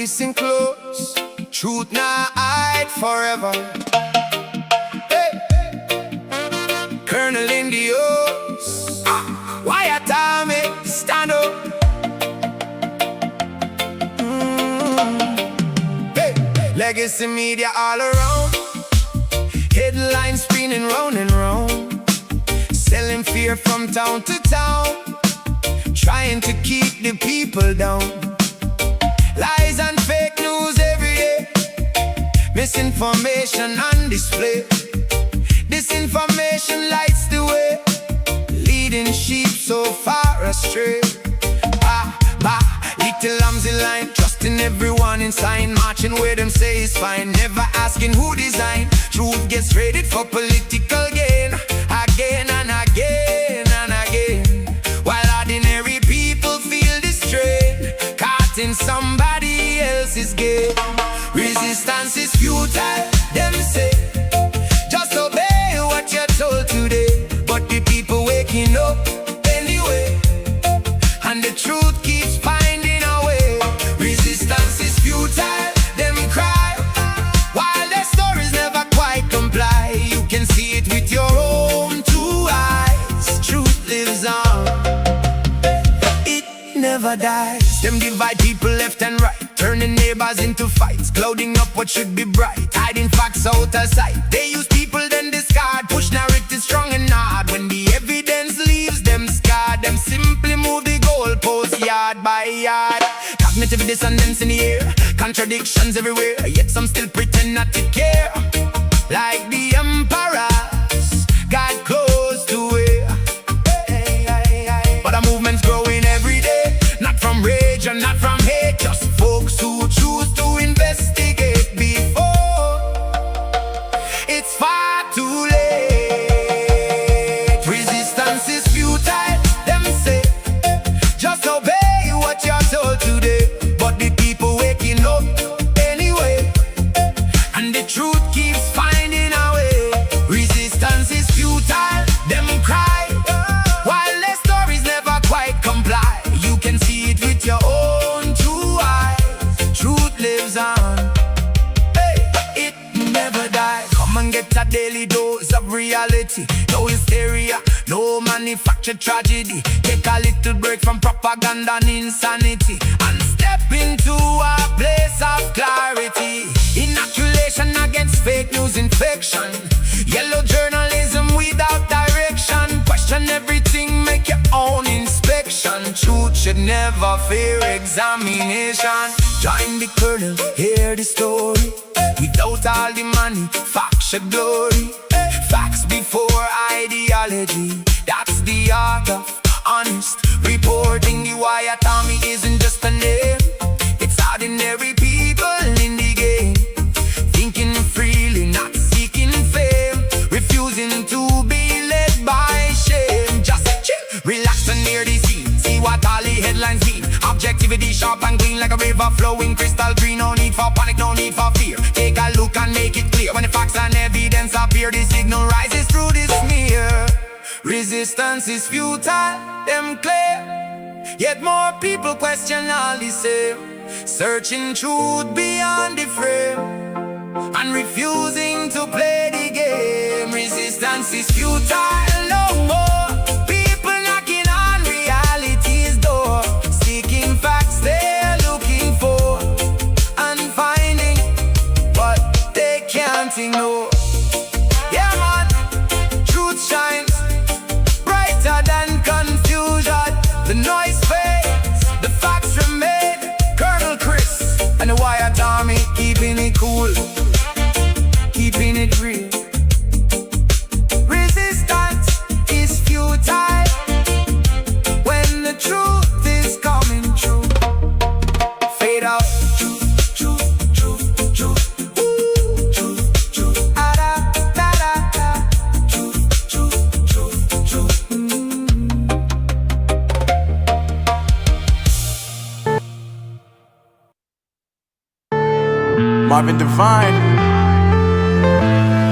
listen close. Truth not hide forever. Hey. Colonel in the O's. Wyatt Africa, stand up. Hey. Legacy media all around. Headlines spinning round and round. Selling fear from town to town. Trying to keep the people down. Lies and fake news every day. Misinformation on display. Disinformation lights the way, leading sheep so far astray. Little lambs in line, trusting everyone in sign. Marching where them say is fine, never asking who designed. Truth gets traded for political gain, again and again and again. While ordinary people feel the strain, caught in somebody else's game. Resistance is futile, them say. Just obey what you're told today. But the people waking up anyway, and the truth keeps finding a way. Resistance is futile, them cry, while their stories never quite comply. You can see it with your own two eyes. Truth lives on, it never dies. Them divide people left and right, turning neighbors into fights, clouding up what should be bright, hiding facts out of sight. They use people then discard, push narratives strong and hard. When the evidence leaves them scarred, them simply move the goalposts yard by yard. Cognitive dissonance in the air, contradictions everywhere, yet some still pretend not to care. Like the emperors got close to it. But the movement's growing every day, not from rage and not from hate, just folks who choose to investigate before it's far too late. Resistance is futile, them say. Just obey what you're told today. But the people waking up anyway, and the truth keeps finding a way. Resistance is futile, them cry, while their stories never quite comply. You can see it with your own two eyes. Truth lives on, hey, it never dies. Come and get a daily dose of reality. No hysteria, no manufactured tragedy. Take a little break from propaganda and insanity, and step into a place of clarity. Inoculation against fake news infection. Yellow journalism without direction. Question everything, make your own inspection. Truth should never fear examination. Join the colonel, hear the story. Without all the money, facts should glory. Facts before ideology, that's the art of honest reporting. The Wyatt Army isn't just a name, it's ordinary people in the game, thinking freely, not seeking fame, refusing to be led by shame. Just chill, relax and hear the scene, see what all the headlines mean. Objectivity sharp and clean like a river flowing crystal green. No need for panic, no need for fear. Take a look and make it clear. When the facts and evidence appear, the signal rises through the smear. Resistance is futile, them clear, yet more people question all the same. Searching truth beyond the frame, and refusing to play the game. Resistance is futile, no more. People knocking on reality's door, seeking facts they're looking for, and finding what they can't ignore. Yeah man, truth shines brighter than confusion. The noise fades, the facts remain. Colonel Chris and the Wyatt Army, keeping it cool, keeping it real. Resistance is futile when the truth is coming true. Fade out. Marvin Divine.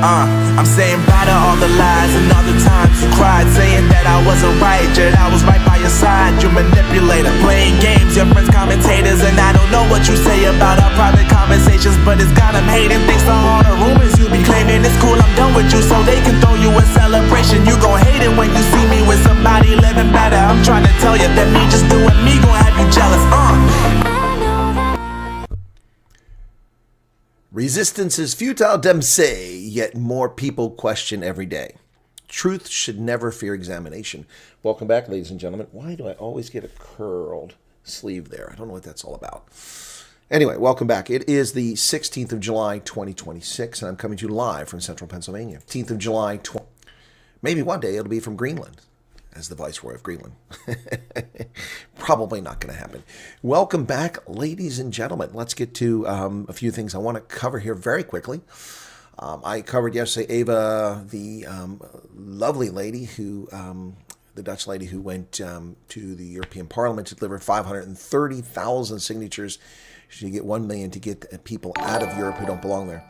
I'm saying bye to all the lies and all the times You cried saying that I wasn't right, yet I was right by your side. You manipulator, playing games, your friends commentators, and I don't know what you say about our private conversations, but it's got them hating. Thanks to all the rumors you be claiming. It's cool, I'm done with you, so they can throw you a celebration. You gon' hate it when you see me with somebody living better. I'm trying to tell you that me just doing me gon' have you jealous. Resistance is futile, dem say, yet more people question every day. Truth should never fear examination. Welcome back, ladies and gentlemen. Why do I always get a curled sleeve there? I don't know what that's all about. Anyway, welcome back. It is the 16th of July, 2026, and I'm coming to you live from central Pennsylvania. 16th of July, maybe one day it'll be from Greenland, as the Viceroy of Greenland. Probably not going to happen. Welcome back, ladies and gentlemen. Let's get to a few things I want to cover here very quickly. I covered yesterday Ava, the lovely lady who, the Dutch lady who went to the European Parliament to deliver 530,000 signatures. She get 1 million to get people out of Europe who don't belong there.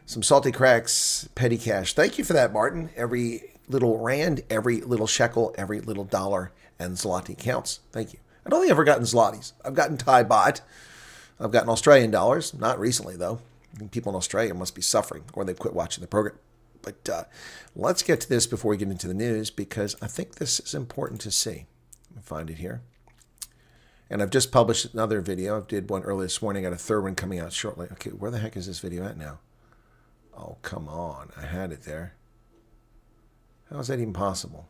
Some salty cracks, petty cash. Thank you for that, Martin. Every little rand, every little shekel, every little dollar and zloty counts. Thank you. I don't think I've ever gotten zlotys. I've gotten Thai baht. I've gotten Australian dollars. Not recently, though. I think people in Australia must be suffering, or they've quit watching the program. But let's get to this before we get into the news, because I think this is important to see. Let me find it here. And I've just published another video. I did one earlier this morning. I got a third one coming out shortly. Okay, where the heck is this video at now? Oh, come on. I had it there. How is that even possible?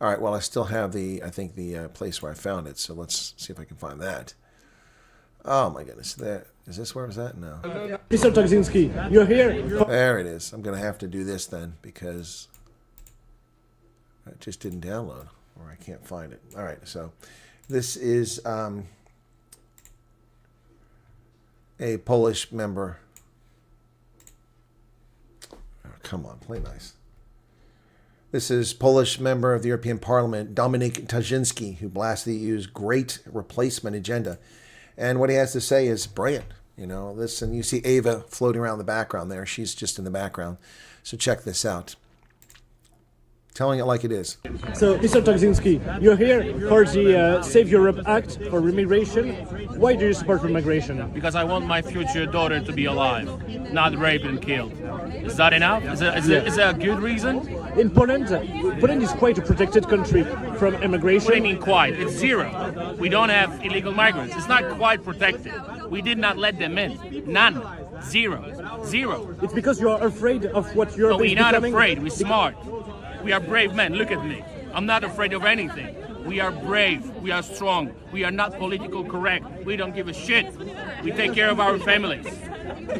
All right, well, I still have the, I think, the place where I found it. So let's see if I can find that. Oh, my goodness. There, is this where it was at? No. Mr. Togzinski, you're here. There it is. I'm going to have to do this then, because it just didn't download, or I can't find it. All right, so this is a Polish member. Oh, come on, play nice. This is Polish member of the European Parliament, Dominik Tarzyński, who blasted the EU's great replacement agenda. And what he has to say is brilliant. You know, listen, you see Ava floating around the background there. She's just in the background. So check this out. Telling it like it is. So, Mr. Togzinski, you're here for the Save Europe Act for immigration. Why do you support immigration? Because I want my future daughter to be alive, not raped and killed. Is that enough? Is that a good reason? In Poland, Poland is quite a protected country from immigration. What do you mean quite? It's zero. We don't have illegal migrants. It's not quite protected. We did not let them in. None. Zero. Zero. It's because you are afraid of what Europe is becoming. No, we're not afraid. We're smart. We are brave men. Look at me. I'm not afraid of anything. We are brave. We are strong. We are not politically correct. We don't give a shit. We take care of our families.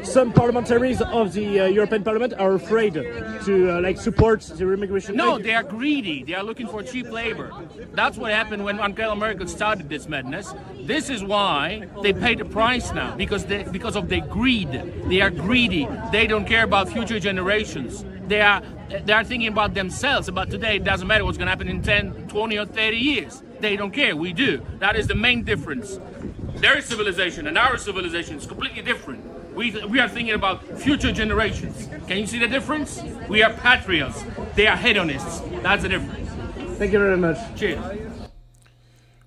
Some parliamentarians of the European Parliament are afraid to support the immigration. No, they are greedy. They are looking for cheap labor. That's what happened when Angela Merkel started this madness. This is why they pay the price now, because of their greed. They are greedy. They don't care about future generations. They are thinking about themselves, about today. It doesn't matter what's going to happen in 10, 20 or 30 years. They don't care. We do. That is the main difference. Their civilization and our civilization is completely different. We are thinking about future generations. Can you see the difference? We are patriots. They are hedonists. That's the difference. Thank you very much. Cheers.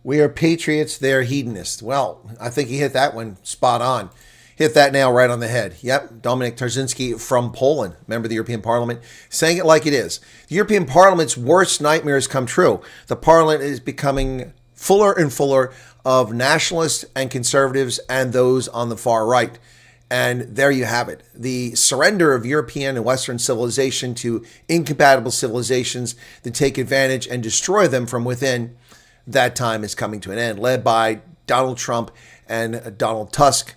We are patriots. They're hedonists. Well, I think he hit that one spot on. Hit that nail right on the head. Yep, Dominik Tarzyński from Poland, member of the European Parliament, saying it like it is. The European Parliament's worst nightmares come true. The Parliament is becoming fuller and fuller of nationalists and conservatives and those on the far right. And there you have it. The surrender of European and Western civilization to incompatible civilizations that take advantage and destroy them from within, that time is coming to an end, led by Donald Trump and Donald Tusk.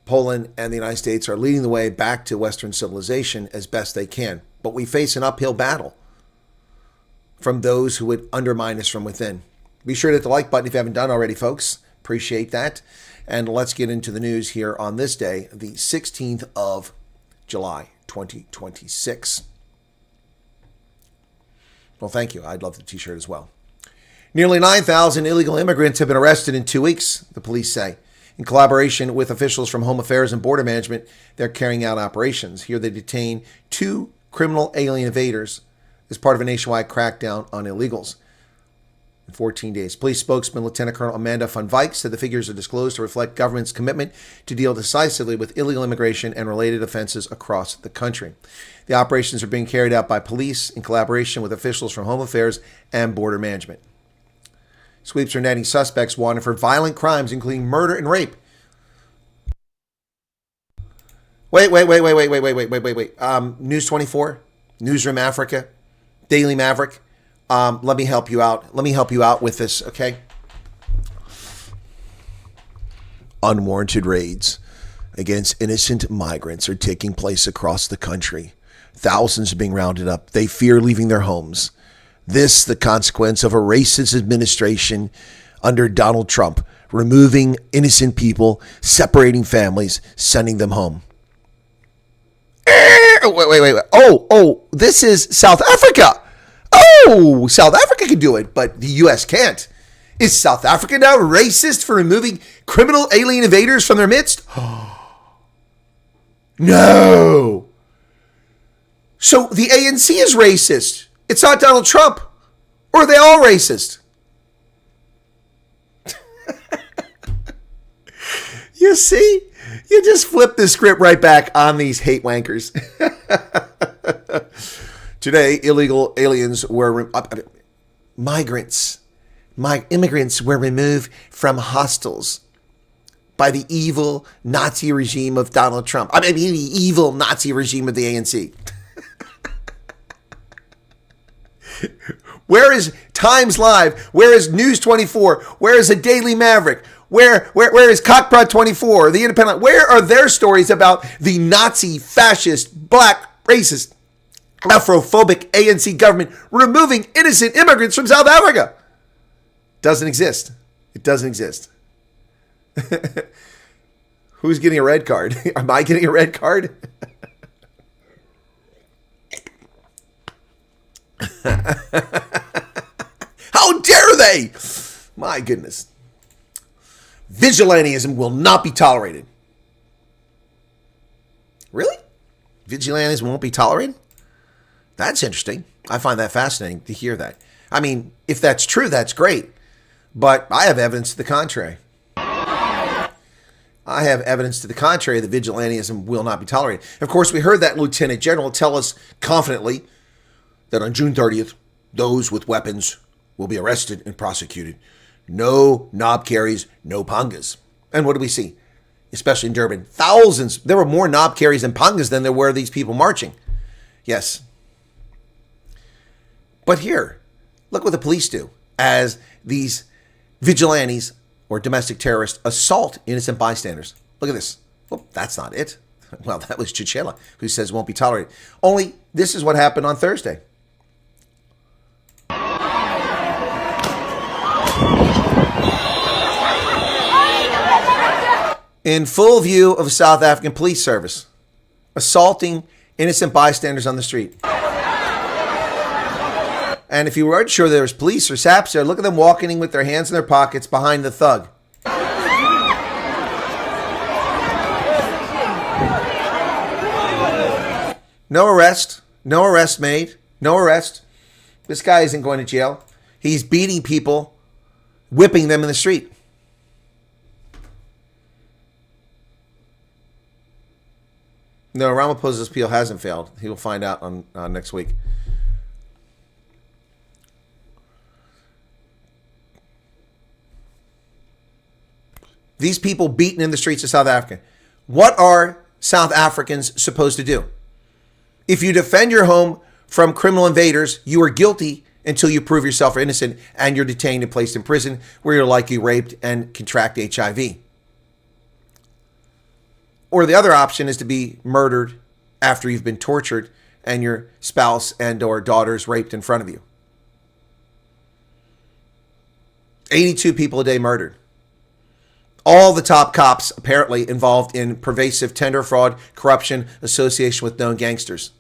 Poland and the United States are leading the way back to Western civilization as best they can. But we face an uphill battle from those who would undermine us from within. Be sure to hit the like button if you haven't done already, folks. Appreciate that. And let's get into the news here on this day, the 16th of July, 2026. Well, thank you. I'd love the t-shirt as well. Nearly 9,000 illegal immigrants have been arrested in 2 weeks, the police say. In collaboration with officials from Home Affairs and Border Management, they're carrying out operations. Here they detain 2 criminal alien evaders as part of a nationwide crackdown on illegals. In 14 days, police spokesman Lieutenant Colonel Amanda van Wyk said the figures are disclosed to reflect government's commitment to deal decisively with illegal immigration and related offenses across the country. The operations are being carried out by police in collaboration with officials from Home Affairs and Border Management. Sweeps are netting suspects wanted for violent crimes, including murder and rape. Wait. News 24, Newsroom Africa, Daily Maverick. Let me help you out. Let me help you out with this, okay? Unwarranted raids against innocent migrants are taking place across the country. Thousands are being rounded up. They fear leaving their homes. This, the consequence of a racist administration under Donald Trump, removing innocent people, separating families, sending them home. Wait. Oh, this is South Africa. Oh, South Africa can do it, but the U.S. can't. Is South Africa now racist for removing criminal alien invaders from their midst? No. So the ANC is racist. It's not Donald Trump. Or are they all racist? You see? You just flip the script right back on these hate wankers. Today, illegal aliens were immigrants were removed from hostels by the evil Nazi regime of Donald Trump. I mean, the evil Nazi regime of the ANC. Where is Times Live? Where is News 24? Where is the Daily Maverick? Where is Cockprod 24? The Independent? Where are their stories about the Nazi, fascist, black, racist, Afrophobic ANC government removing innocent immigrants from South Africa? Doesn't exist. It doesn't exist. Who's getting a red card? Am I getting a red card? How dare they? My goodness. Vigilantism will not be tolerated. Really? Vigilantism won't be tolerated? That's interesting. I find that fascinating to hear that. I mean, if that's true, that's great. But I have evidence to the contrary. I have evidence to the contrary that vigilantism will not be tolerated. Of course, we heard that Lieutenant General tell us confidently that on June 30th, those with weapons will be arrested and prosecuted. No knob carries, no pangas. And what do we see? Especially in Durban, thousands. There were more knob carries and pangas than there were these people marching. Yes. But here, look what the police do as these vigilantes or domestic terrorists assault innocent bystanders. Look at this. Well, that's not it. Well, that was Chichela, who says won't be tolerated. Only this is what happened on Thursday. In full view of South African police service, assaulting innocent bystanders on the street. And if you weren't sure there was police or SAPs there, look at them walking with their hands in their pockets behind the thug. No arrest. No arrest made. No arrest. This guy isn't going to jail. He's beating people, whipping them in the street. No, Ramaphosa's appeal hasn't failed. He will find out on next week. These people beaten in the streets of South Africa. What are South Africans supposed to do? If you defend your home from criminal invaders, you are guilty until you prove yourself innocent and you're detained and placed in prison where you're likely raped and contract HIV. Or the other option is to be murdered after you've been tortured and your spouse and or daughters raped in front of you. 82 people a day murdered. All the top cops apparently involved in pervasive tender fraud, corruption, association with known gangsters.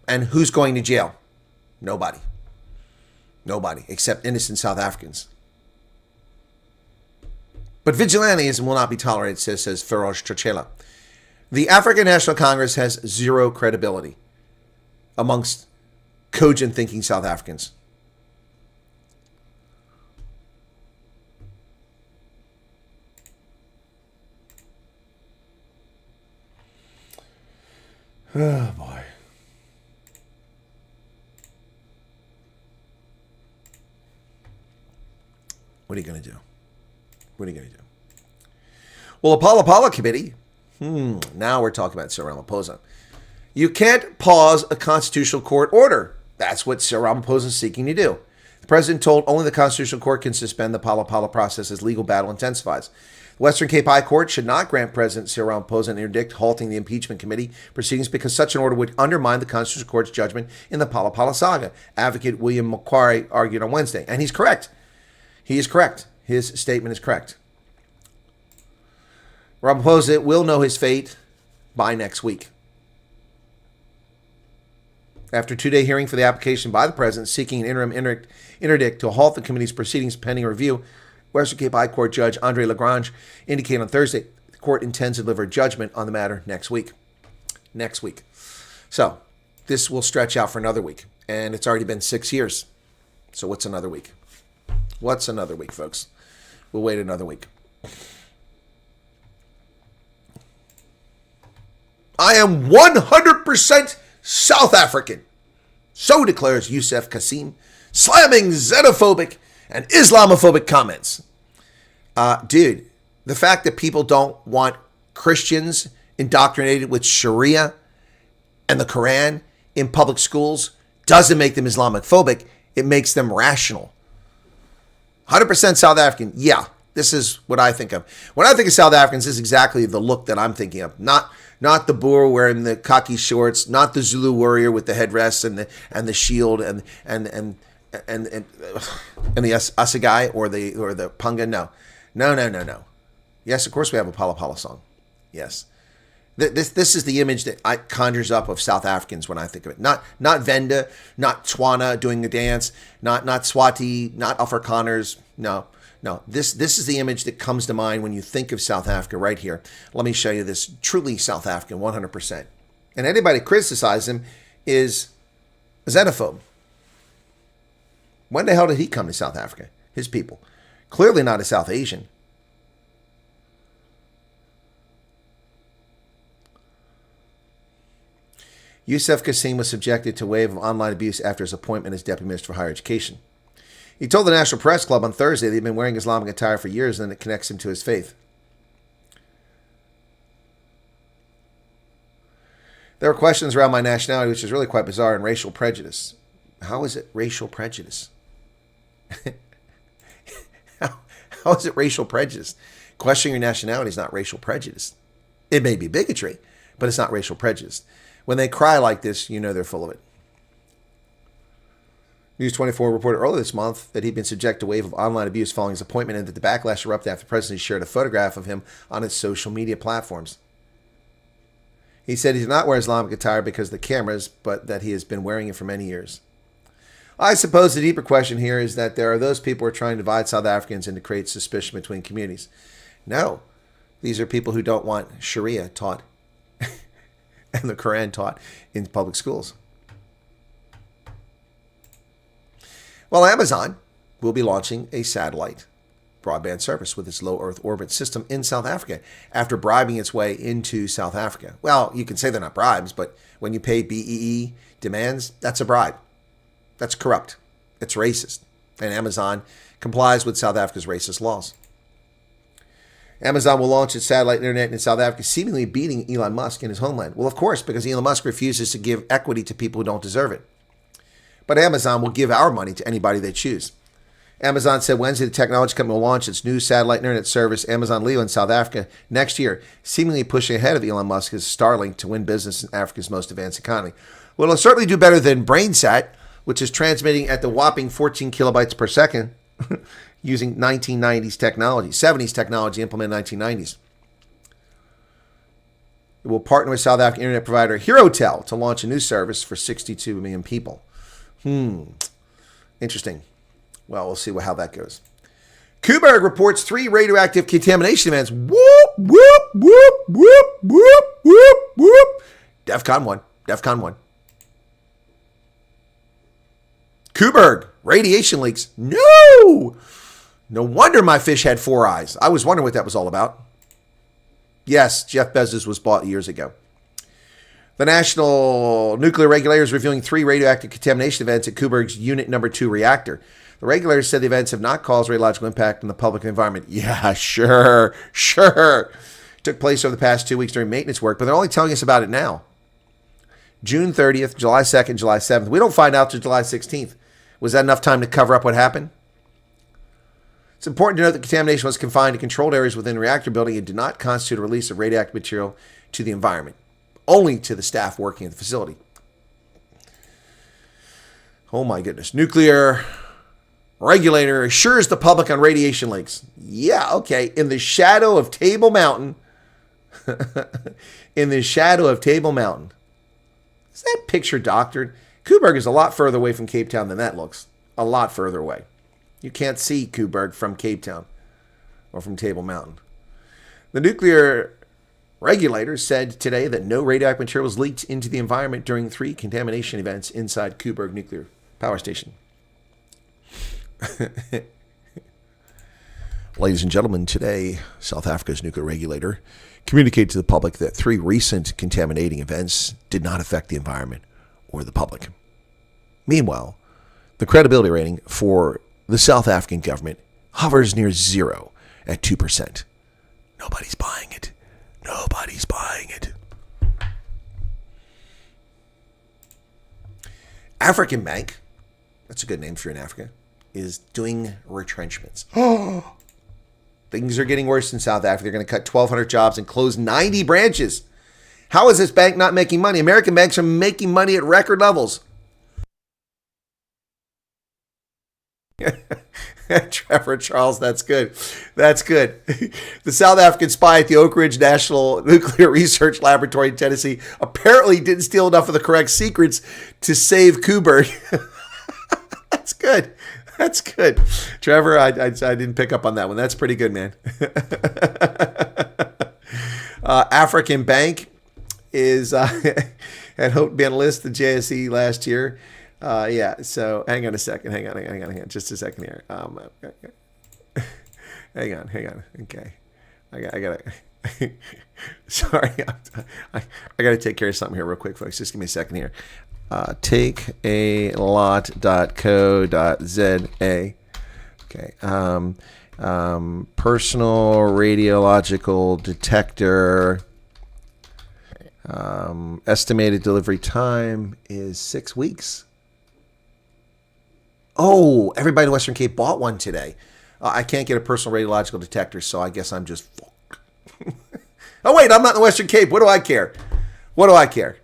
And who's going to jail? Nobody. Nobody, except innocent South Africans. But vigilantism will not be tolerated, says Feroz Chichela. The African National Congress has zero credibility. amongst cogent thinking South Africans. Oh boy. What are you going to do? What are you going to do? Well, Apollo Committee. Now we're talking about Cyril Ramaphosa. You can't pause a constitutional court order. That's what Cyril Ramaphosa is seeking to do. The president told only the Constitutional Court can suspend the Apollo process as legal battle intensifies. The Western Cape High Court should not grant President Cyril Ramaphosa an interdict halting the impeachment committee proceedings because such an order would undermine the Constitutional Court's judgment in the Apollo saga. Advocate William Macquarie argued on Wednesday. And he's correct. He is correct. His statement is correct. Ramaphosa will know his fate by next week. After a 2-day hearing for the application by the president seeking an interim interdict to halt the committee's proceedings pending review, Western Cape High Court Judge Andre Lagrange indicated on Thursday the court intends to deliver judgment on the matter next week. Next week. So this will stretch out for another week. And it's already been 6 years. So what's another week? What's another week, folks? We'll wait another week. I am 100% South African. So declares Youssef Kassim, slamming xenophobic and Islamophobic comments. Dude, the fact that people don't want Christians indoctrinated with Sharia and the Quran in public schools doesn't make them Islamophobic. It makes them rational. 100% South African. Yeah, this is what I think of. When I think of South Africans, this is exactly the look that I'm thinking of. Not the Boer wearing the khaki shorts, not the Zulu warrior with the headdress and the shield and the assegai or the punga. No. Yes, of course we have a Pala song. Yes. This is the image that I conjures up of South Africans when I think of it. Not Venda, not Tswana doing the dance, not Swati, not Afrikaners. No. This is the image that comes to mind when you think of South Africa right here. Let me show you this truly South African, 100%. And anybody criticize him is a xenophobe. When the hell did he come to South Africa? His people. Clearly not a South Asian. Youssef Kassim was subjected to a wave of online abuse after his appointment as Deputy Minister for Higher Education. He told the National Press Club on Thursday that he'd been wearing Islamic attire for years and that it connects him to his faith. There were questions around my nationality, which is really quite bizarre, and racial prejudice. How is it racial prejudice? How is it racial prejudice? Questioning your nationality is not racial prejudice. It may be bigotry, but it's not racial prejudice. When they cry like this, you know they're full of it. News 24 reported earlier this month that he'd been subject to a wave of online abuse following his appointment and that the backlash erupted after the president shared a photograph of him on his social media platforms. He said he did not wear Islamic attire because of the cameras, but that he has been wearing it for many years. I suppose the deeper question here is that there are those people who are trying to divide South Africans and to create suspicion between communities. No, these are people who don't want Sharia taught and the Quran taught in public schools. Well, Amazon will be launching a satellite broadband service with its low Earth orbit system in South Africa after bribing its way into South Africa. Well, you can say they're not bribes, but when you pay BEE demands, that's a bribe. That's corrupt. It's racist. And Amazon complies with South Africa's racist laws. Amazon will launch its satellite internet in South Africa, seemingly beating Elon Musk in his homeland. Well, of course, because Elon Musk refuses to give equity to people who don't deserve it. But Amazon will give our money to anybody they choose. Amazon said Wednesday the technology company will launch its new satellite internet service, Amazon Leo, in South Africa next year, seemingly pushing ahead of Elon Musk's Starlink to win business in Africa's most advanced economy. Well, it'll certainly do better than BrainSat, which is transmitting at the whopping 14 kilobytes per second using 1990s technology, 70s technology implemented in 1990s. It will partner with South African internet provider HeroTel to launch a new service for 62 million people. Interesting. Well, we'll see how that goes. Kuberg reports 3 radioactive contamination events. Whoop, whoop, whoop, whoop, whoop, whoop, whoop. DEFCON 1. DEFCON 1. Coburg, radiation leaks. No! No wonder my fish had 4 eyes. I was wondering what that was all about. Yes, Jeff Bezos was bought years ago. The National Nuclear Regulator is reviewing 3 radioactive contamination events at Coburg's Unit Number 2 reactor. The regulators said the events have not caused radiological impact on the public and environment. Yeah, sure. Took place over the past 2 weeks during maintenance work, but they're only telling us about it now. June 30th, July 2nd, July 7th. We don't find out till July 16th. Was that enough time to cover up what happened? It's important to note that contamination was confined to controlled areas within the reactor building and did not constitute a release of radioactive material to the environment, only to the staff working at the facility. Oh my goodness. Nuclear regulator assures the public on radiation leaks. Yeah, okay. In the shadow of Table Mountain. In the shadow of Table Mountain. Is that picture doctored? Coburg is a lot further away from Cape Town than that looks. A lot further away. You can't see Coburg from Cape Town or from Table Mountain. The nuclear regulator said today that no radioactive material was leaked into the environment during 3 contamination events inside Coburg Nuclear Power Station. Ladies and gentlemen, today, South Africa's nuclear regulator communicated to the public that 3 recent contaminating events did not affect the environment or the public. Meanwhile, the credibility rating for the South African government hovers near 0 at 2%. Nobody's buying it. Nobody's buying it. African Bank, that's a good name if you're in Africa, is doing retrenchments. Things are getting worse in South Africa. They're going to cut 1,200 jobs and close 90 branches. How is this bank not making money? American banks are making money at record levels. Trevor Charles, that's good. That's good. The South African spy at the Oak Ridge National Nuclear Research Laboratory in Tennessee apparently didn't steal enough of the correct secrets to save Coburg. That's good. That's good. Trevor, I didn't pick up on that one. That's pretty good, man. African Bank is had hoped to be on the list of the JSE last year. Yeah, so hang on a second. Hang on. Just a second here. Hang on. Okay. I gotta sorry. I gotta take care of something here real quick, folks. Just give me a second here. Takealot.co.za. Okay. Personal radiological detector. Estimated delivery time is 6 weeks. Oh, everybody in Western Cape bought one today. I can't get a personal radiological detector, so I guess I'm just fucked. Oh, wait, I'm not in the Western Cape. What do I care? What do I care?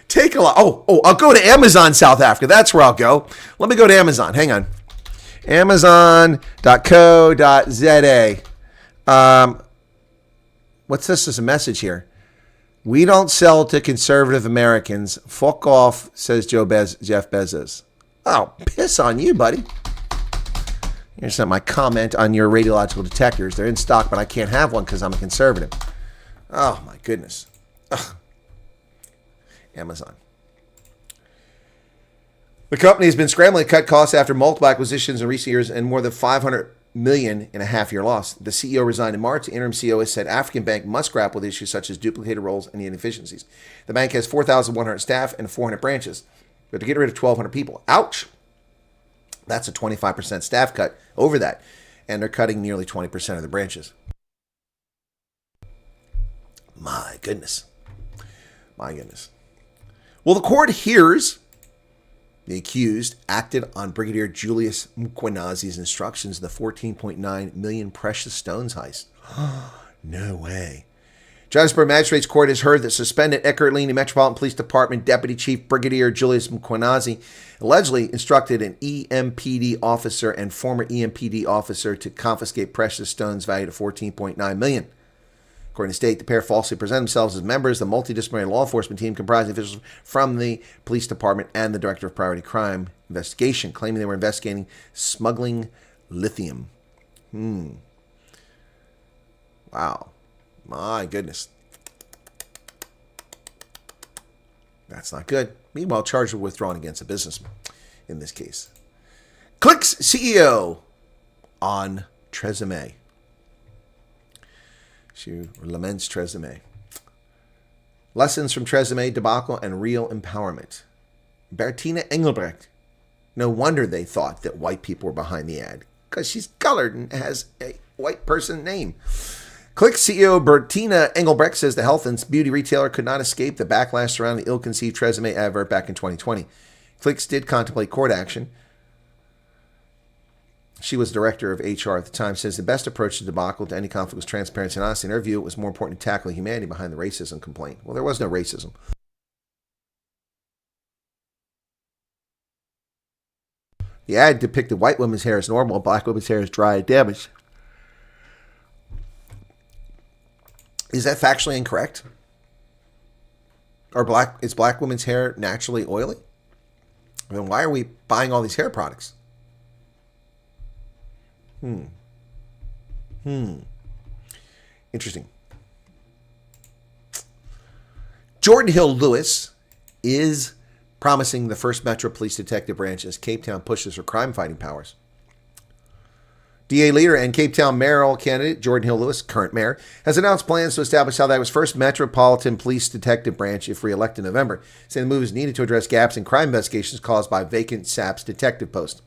Take a lot. Oh, I'll go to Amazon South Africa. That's where I'll go. Let me go to Amazon. Hang on. Amazon.co.za. What's this as a message here? We don't sell to conservative Americans. Fuck off, says Jeff Bezos. Oh, piss on you, buddy. Here's my comment on your radiological detectors. They're in stock, but I can't have one because I'm a conservative. Oh, my goodness. Ugh. Amazon. The company has been scrambling to cut costs after multiple acquisitions in recent years and more than $500 million in a half-year loss. The CEO resigned in March. The interim CEO has said African Bank must grapple with issues such as duplicated roles and inefficiencies. The bank has 4,100 staff and 400 branches, but to get rid of 1,200 people. Ouch! That's a 25% staff cut over that, and they're cutting nearly 20% of the branches. My goodness. My goodness. Well, the court hears the accused acted on Brigadier Julius Mkwenazi's instructions in the $14.9 million precious stones heist. No way. Johannesburg Magistrates Court has heard that suspended Ekurhuleni Metropolitan Police Department Deputy Chief Brigadier Julius Mkwenazi allegedly instructed an EMPD officer and former EMPD officer to confiscate precious stones valued at $14.9 million. According to state, the pair falsely presented themselves as members of the multidisciplinary law enforcement team comprising officials from the police department and the director of priority crime investigation, claiming they were investigating smuggling lithium. Wow. My goodness. That's not good. Meanwhile, charges were withdrawn against a businessman in this case. Click's CEO on Tresemme. She laments Tresemme. Lessons from Tresemme debacle and real empowerment. Bertina Engelbrecht. No wonder they thought that white people were behind the ad, because she's colored and has a white person name. Click CEO Bertina Engelbrecht says the health and beauty retailer could not escape the backlash surrounding the ill-conceived Tresemme advert back in 2020. Clicks did contemplate court action. She was director of HR at the time, says the best approach to debacle to any conflict was transparency and honesty. In her view, it was more important to tackle the humanity behind the racism complaint. Well, there was no racism. The ad depicted white women's hair as normal, black women's hair as dry and damaged. Is that factually incorrect? Is black women's hair naturally oily? Then why are we buying all these hair products? Interesting. Jordan Hill Lewis is promising the first Metro Police Detective Branch as Cape Town pushes for crime-fighting powers. DA leader and Cape Town mayoral candidate Jordan Hill Lewis, current mayor, has announced plans to establish South first Metropolitan Police Detective Branch if re-elected in November, saying the move is needed to address gaps in crime investigations caused by vacant SAP's detective post.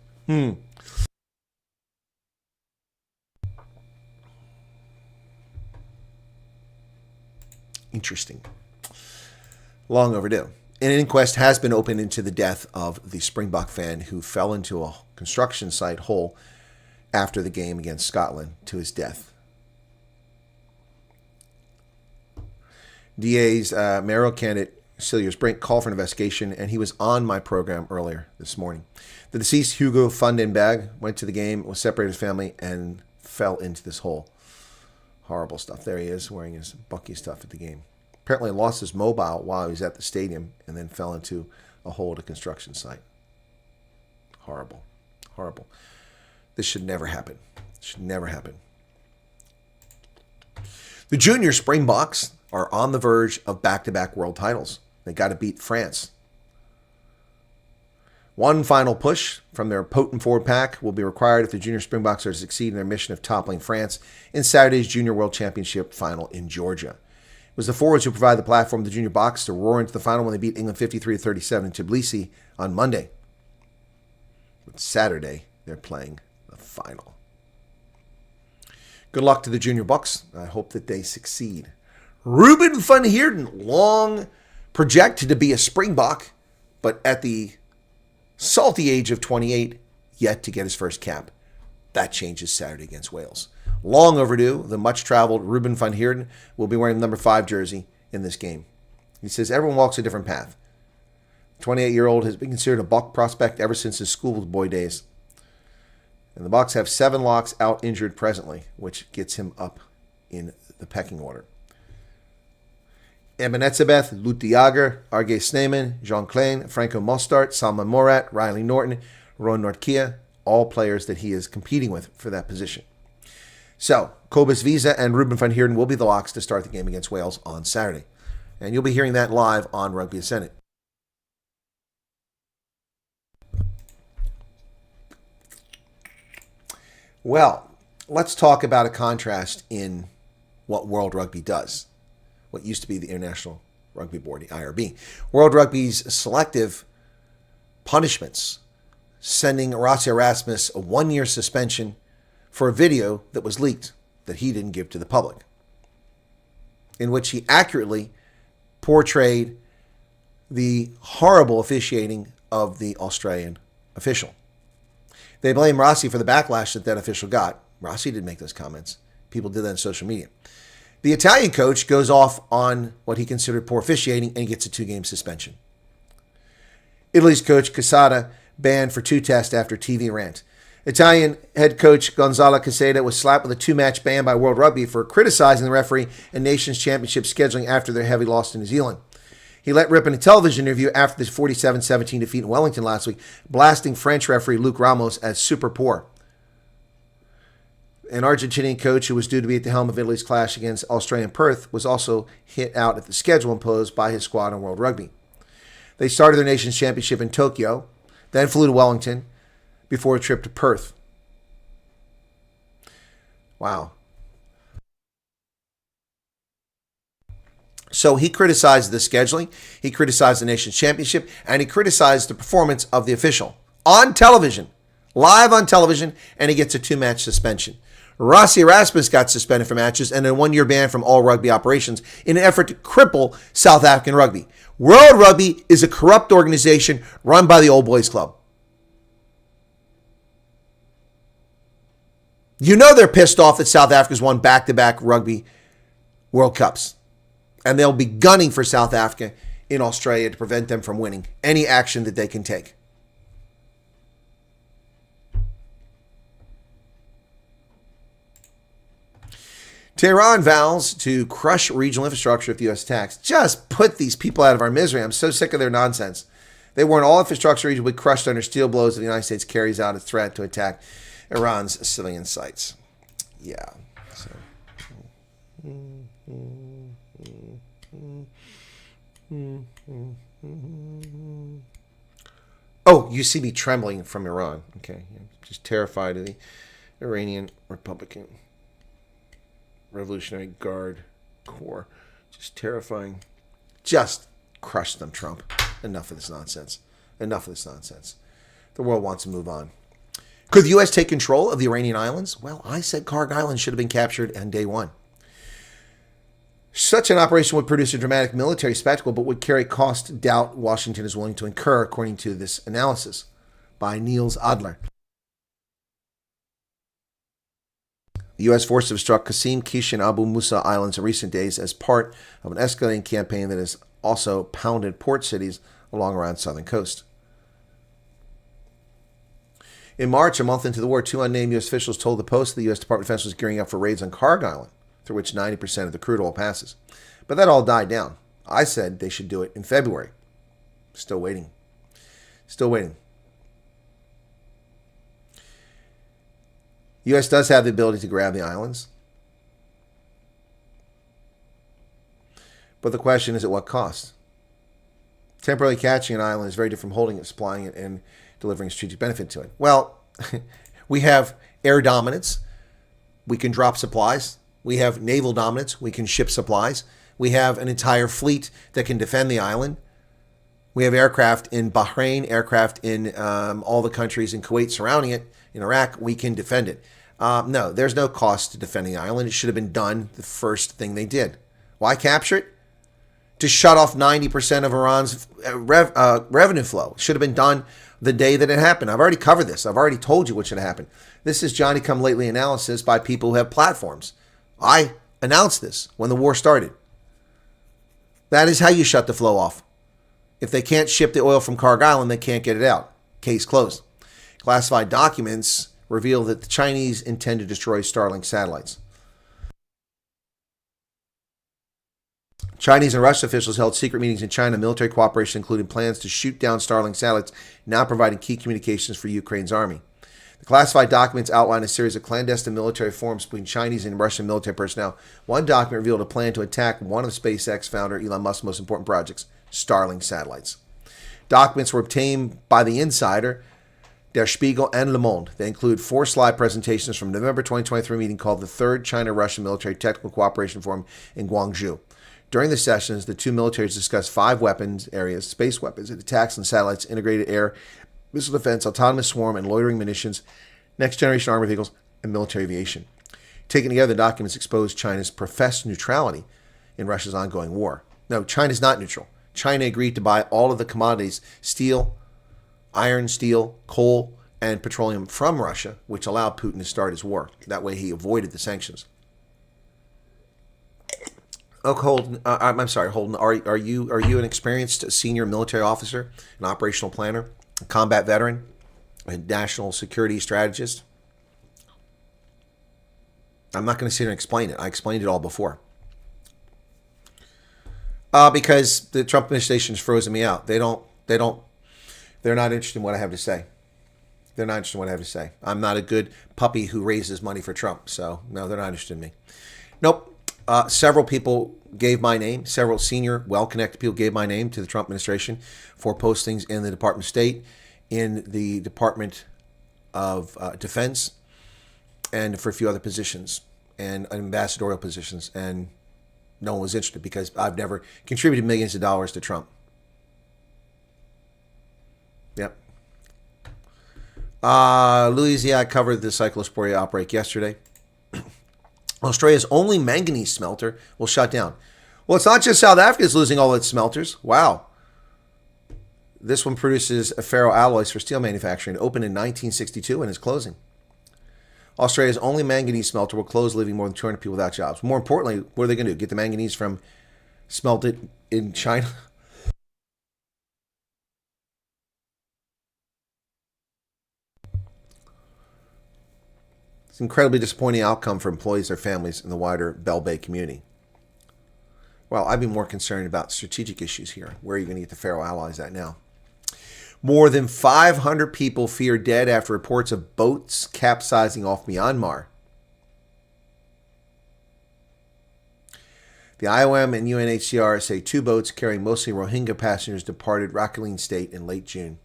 Interesting. Long overdue. An inquest has been opened into the death of the Springbok fan who fell into a construction site hole after the game against Scotland to his death. DA's mayoral candidate Celia Brink called for an investigation, and he was on my program earlier this morning. The deceased Hugo Vandenberg went to the game, was separated from his family, and fell into this hole. Horrible stuff. There he is wearing his Bucky stuff at the game. Apparently lost his mobile while he was at the stadium and then fell into a hole at a construction site. Horrible. Horrible. This should never happen. Should never happen. The junior Springboks are on the verge of back-to-back world titles. They got to beat France. One final push from their potent forward pack will be required if the junior Springboks are to succeed in their mission of toppling France in Saturday's Junior World Championship final in Georgia. It was the forwards who provided the platform to the junior Boks to roar into the final when they beat England 53-37 in Tbilisi on Monday. But Saturday, they're playing the final. Good luck to the junior Bucks. I hope that they succeed. Ruben van Heerden, long projected to be a Springbok, but at the salty age of 28, yet to get his first cap. That changes Saturday against Wales. Long overdue, the much-traveled Ruben van Heerden will be wearing the number 5 jersey in this game. He says everyone walks a different path. The 28-year-old has been considered a Buck prospect ever since his schoolboy days. And the Bucks have 7 locks out injured presently, which gets him up in the pecking order. Ebenezebeth, Lut de Jager, Arge Sneeman, Jean Klein, Franco Mostart, Salman Morat, Riley Norton, Ron Nortkia, all players that he is competing with for that position. So, Cobus Visa and Ruben van Heerden will be the locks to start the game against Wales on Saturday. And you'll be hearing that live on Rugby Ascendant. Well, let's talk about a contrast in what World Rugby does. What used to be the International Rugby Board, the IRB. World Rugby's selective punishments, sending Rassie Erasmus a 1-year suspension for a video that was leaked that he didn't give to the public, in which he accurately portrayed the horrible officiating of the Australian official. They blame Rassie for the backlash that official got. Rassie didn't make those comments. People did that on social media. The Italian coach goes off on what he considered poor officiating and gets a 2-game suspension. Italy's coach Casada banned for 2 tests after TV rant. Italian head coach Gonzalo Casada was slapped with a 2-match ban by World Rugby for criticizing the referee and Nations Championship scheduling after their heavy loss to New Zealand. He let rip in a television interview after the 47-17 defeat in Wellington last week, blasting French referee Luc Ramos as super poor. An Argentinian coach who was due to be at the helm of Italy's clash against Australian Perth was also hit out at the schedule imposed by his squad on World Rugby. They started their nation's championship in Tokyo, then flew to Wellington before a trip to Perth. Wow. So he criticized the scheduling, he criticized the nation's championship, and he criticized the performance of the official on television, live on television, and he gets a 2-match suspension. Rossi Erasmus got suspended for matches and a 1-year ban from all rugby operations in an effort to cripple South African rugby. World Rugby is a corrupt organization run by the Old Boys Club. You know they're pissed off that South Africa's won back-to-back rugby World Cups. And they'll be gunning for South Africa in Australia to prevent them from winning any action that they can take. Tehran vows to crush regional infrastructure if the U.S. attacks. Just put these people out of our misery. I'm so sick of their nonsense. They warn all infrastructure region will be crushed under steel blows if the United States carries out its threat to attack Iran's civilian sites. Yeah. So. Oh, you see me trembling from Iran. Okay. I'm just terrified of the Iranian Republican Revolutionary Guard Corps. Just terrifying. Just crush them, Trump. Enough of this nonsense. Enough of this nonsense. The world wants to move on. Could the U.S. take control of the Iranian islands? Well, I said Karg Island should have been captured on day one. Such an operation would produce a dramatic military spectacle, but would carry cost doubt Washington is willing to incur, according to this analysis by Niels Adler. The U.S. forces have struck Qasim, Kish, and Abu Musa Islands in recent days as part of an escalating campaign that has also pounded port cities along around the southern coast. In March, a month into the war, 2 unnamed U.S. officials told the Post the U.S. Department of Defense was gearing up for raids on Karg Island, through which 90% of the crude oil passes. But that all died down. I said they should do it in February. Still waiting. Still waiting. The U.S. does have the ability to grab the islands. But the question is, at what cost? Temporarily catching an island is very different from holding it, supplying it, and delivering strategic benefit to it. Well, we have air dominance. We can drop supplies. We have naval dominance. We can ship supplies. We have an entire fleet that can defend the island. We have aircraft in Bahrain, aircraft in all the countries in Kuwait surrounding it, in Iraq. We can defend it. No, there's no cost to defending the island. It should have been done the first thing they did. Why capture it? To shut off 90% of Iran's revenue flow. It should have been done the day that it happened. I've already covered this. I've already told you what should have happened. This is Johnny-come-lately analysis by people who have platforms. I announced this when the war started. That is how you shut the flow off. If they can't ship the oil from Karg Island, they can't get it out. Case closed. Classified documents reveal that the Chinese intend to destroy Starlink satellites. Chinese and Russian officials held secret meetings in China. Military cooperation included plans to shoot down Starlink satellites, now providing key communications for Ukraine's army. The classified documents outline a series of clandestine military forums between Chinese and Russian military personnel. One document revealed a plan to attack one of SpaceX founder Elon Musk's most important projects, Starlink satellites. Documents were obtained by The Insider, Der Spiegel, and Le Monde. They include 4 slide presentations from November 2023 meeting called the Third China-Russian Military Technical Cooperation Forum in Guangzhou. During the sessions, the two militaries discussed 5 weapons areas: space weapons, attacks on satellites, integrated air, missile defense, autonomous swarm, and loitering munitions, next-generation armored vehicles, and military aviation. Taken together, the documents expose China's professed neutrality in Russia's ongoing war. No, China's not neutral. China agreed to buy all of the commodities, steel, iron, steel, coal, and petroleum from Russia, which allowed Putin to start his war. That way he avoided the sanctions. Oh, Holden, I'm sorry, Holden. Are you an experienced senior military officer, an operational planner, a combat veteran, a national security strategist? I'm not going to sit here and explain it. I explained it all before. Because the Trump administration has frozen me out. They're not interested in what I have to say. They're not interested in what I have to say. I'm not a good puppy who raises money for Trump. So, no, they're not interested in me. Nope. Several people gave my name, several senior, well-connected people gave my name to the Trump administration for postings in the Department of State, in the Department of Defense, and for a few other positions, and ambassadorial positions, and no one was interested because I've never contributed millions of dollars to Trump. Yep. Louisiana covered the cyclosporia outbreak yesterday. Australia's only manganese smelter will shut down. Well, it's not just South Africa is losing all its smelters. Wow. This one produces ferroalloys for steel manufacturing. It opened in 1962 and is closing. Australia's only manganese smelter will close, leaving more than 200 people without jobs. More importantly, what are they going to do? Get the manganese from smelted in China? It's an incredibly disappointing outcome for employees, their families, and the wider Bell Bay community. Well, I'd be more concerned about strategic issues here. Where are you going to get the ferroalloys at now? More than 500 people fear dead after reports of boats capsizing off Myanmar. The IOM and UNHCR say 2 boats carrying mostly Rohingya passengers departed Rakhine State in late June.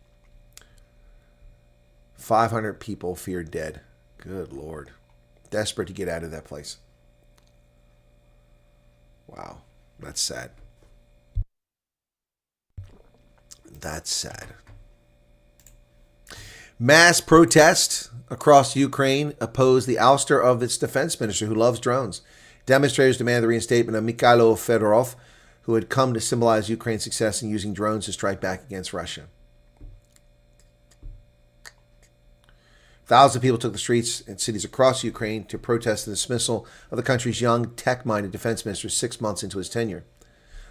500 people fear dead. Good Lord. Desperate to get out of that place. Wow. That's sad. That's sad. Mass protests across Ukraine oppose the ouster of its defense minister who loves drones. Demonstrators demand the reinstatement of Mikhailo Fedorov, who had come to symbolize Ukraine's success in using drones to strike back against Russia. Thousands of people took the streets in cities across Ukraine to protest the dismissal of the country's young, tech-minded defense minister 6 months into his tenure.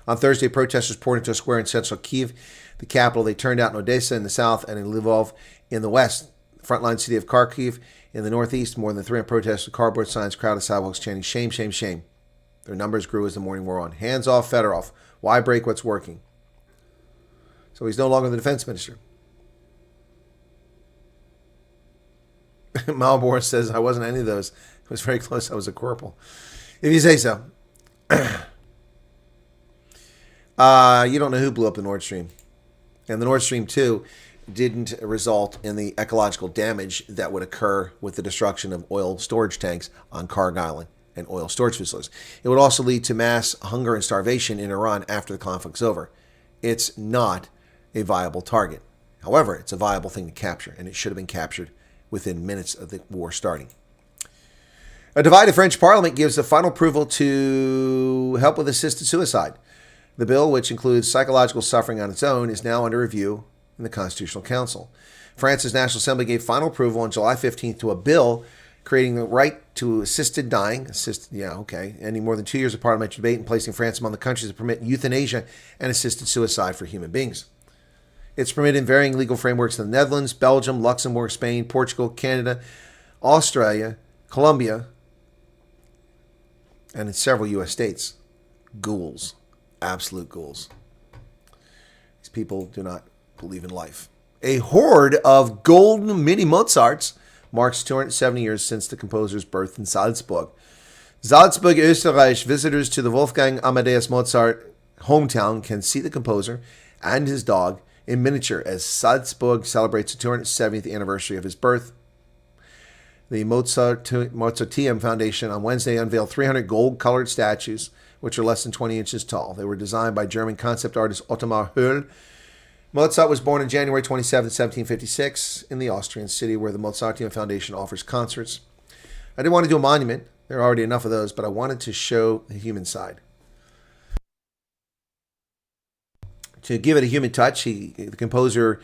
On Thursday, protesters poured into a square in central Kyiv, the capital. They turned out in Odessa in the south and in Lvov in the west. The frontline city of Kharkiv in the northeast, more than 300 protesters with cardboard signs crowded sidewalks chanting, "Shame, shame, shame." Their numbers grew as the morning wore on. Hands off Fedorov. Why break what's working? So he's no longer the defense minister. Malbor says, I wasn't any of those. It was very close. I was a corporal. If you say so. You don't know who blew up the Nord Stream. And the Nord Stream 2 didn't result in the ecological damage that would occur with the destruction of oil storage tanks on Karg Island and oil storage facilities. It would also lead to mass hunger and starvation in Iran after the conflict's over. It's not a viable target. However, it's a viable thing to capture, and it should have been captured within minutes of the war starting. A divided French parliament gives the final approval to help with assisted suicide. The bill, which includes psychological suffering on its own, is now under review in the Constitutional Council. France's National Assembly gave final approval on July 15th to a bill creating the right to assisted dying, ending more than 2 years of parliamentary debate and placing France among the countries that permit euthanasia and assisted suicide for human beings. It's permitted in varying legal frameworks in the Netherlands, Belgium, Luxembourg, Spain, Portugal, Canada, Australia, Colombia, and in several U.S. states. Ghouls. Absolute ghouls. These people do not believe in life. A horde of golden mini Mozarts marks 270 years since the composer's birth in Salzburg. Salzburg, Österreich. Visitors to the Wolfgang Amadeus Mozart hometown can see the composer and his dog in miniature as Salzburg celebrates the 270th anniversary of his birth. The Mozarteum Foundation on Wednesday unveiled 300 gold-colored statues, which are less than 20 inches tall. They were designed by German concept artist Ottomar Höhl. Mozart was born on January 27, 1756, in the Austrian city where the Mozarteum Foundation offers concerts. I didn't want to do a monument. There are already enough of those, but I wanted to show the human side. To give it a human touch, the composer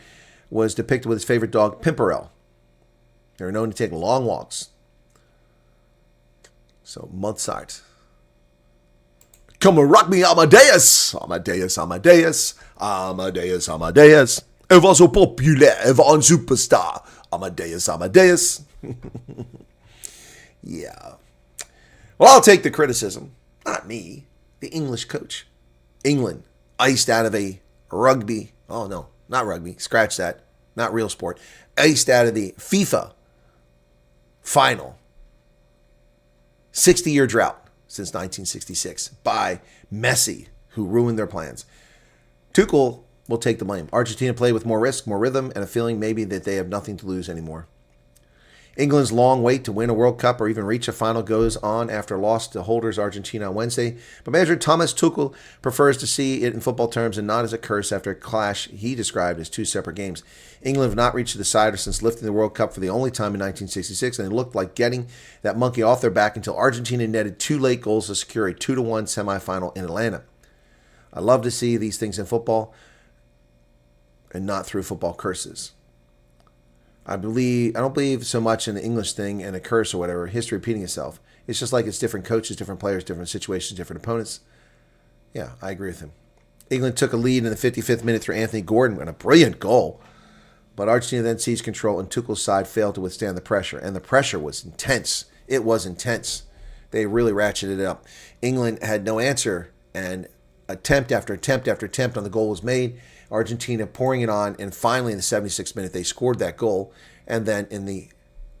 was depicted with his favorite dog, Pimperel. They're known to take long walks. So, Mozart. Come and rock me, Amadeus! Amadeus, Amadeus, Amadeus, Amadeus. Er war so populär, er war ein Superstar. Amadeus, Amadeus. Yeah. Well, I'll take the criticism. Not me. The English coach. England, iced out of a rugby. Oh, no, not rugby. Scratch that. Not real sport. Iced out of the FIFA final. 60-year drought. since 1966 by Messi, who ruined their plans. Tuchel will take the blame. Argentina played with more risk, more rhythm, and a feeling maybe that they have nothing to lose anymore. England's long wait to win a World Cup or even reach a final goes on after a loss to holders Argentina on Wednesday. But Manager Thomas Tuchel prefers to see it in football terms and not as a curse after a clash he described as two separate games. England have not reached the decider since lifting the World Cup for the only time in 1966, and it looked like getting that monkey off their back until Argentina netted 2 late goals to secure a 2-1 semifinal in Atlanta. I love to see these things in football and not through football curses. I don't believe so much in the English thing and a curse or whatever, history repeating itself. It's just like it's different coaches, different players, different situations, different opponents. Yeah, I agree with him. England took a lead in the 55th minute through Anthony Gordon and a brilliant goal. But Argentina then seized control and Tuchel's side failed to withstand the pressure. And the pressure was intense. It was intense. They really ratcheted it up. England had no answer, and attempt after attempt after attempt on the goal was made. Argentina pouring it on, and finally in the 76th minute they scored that goal, and then in the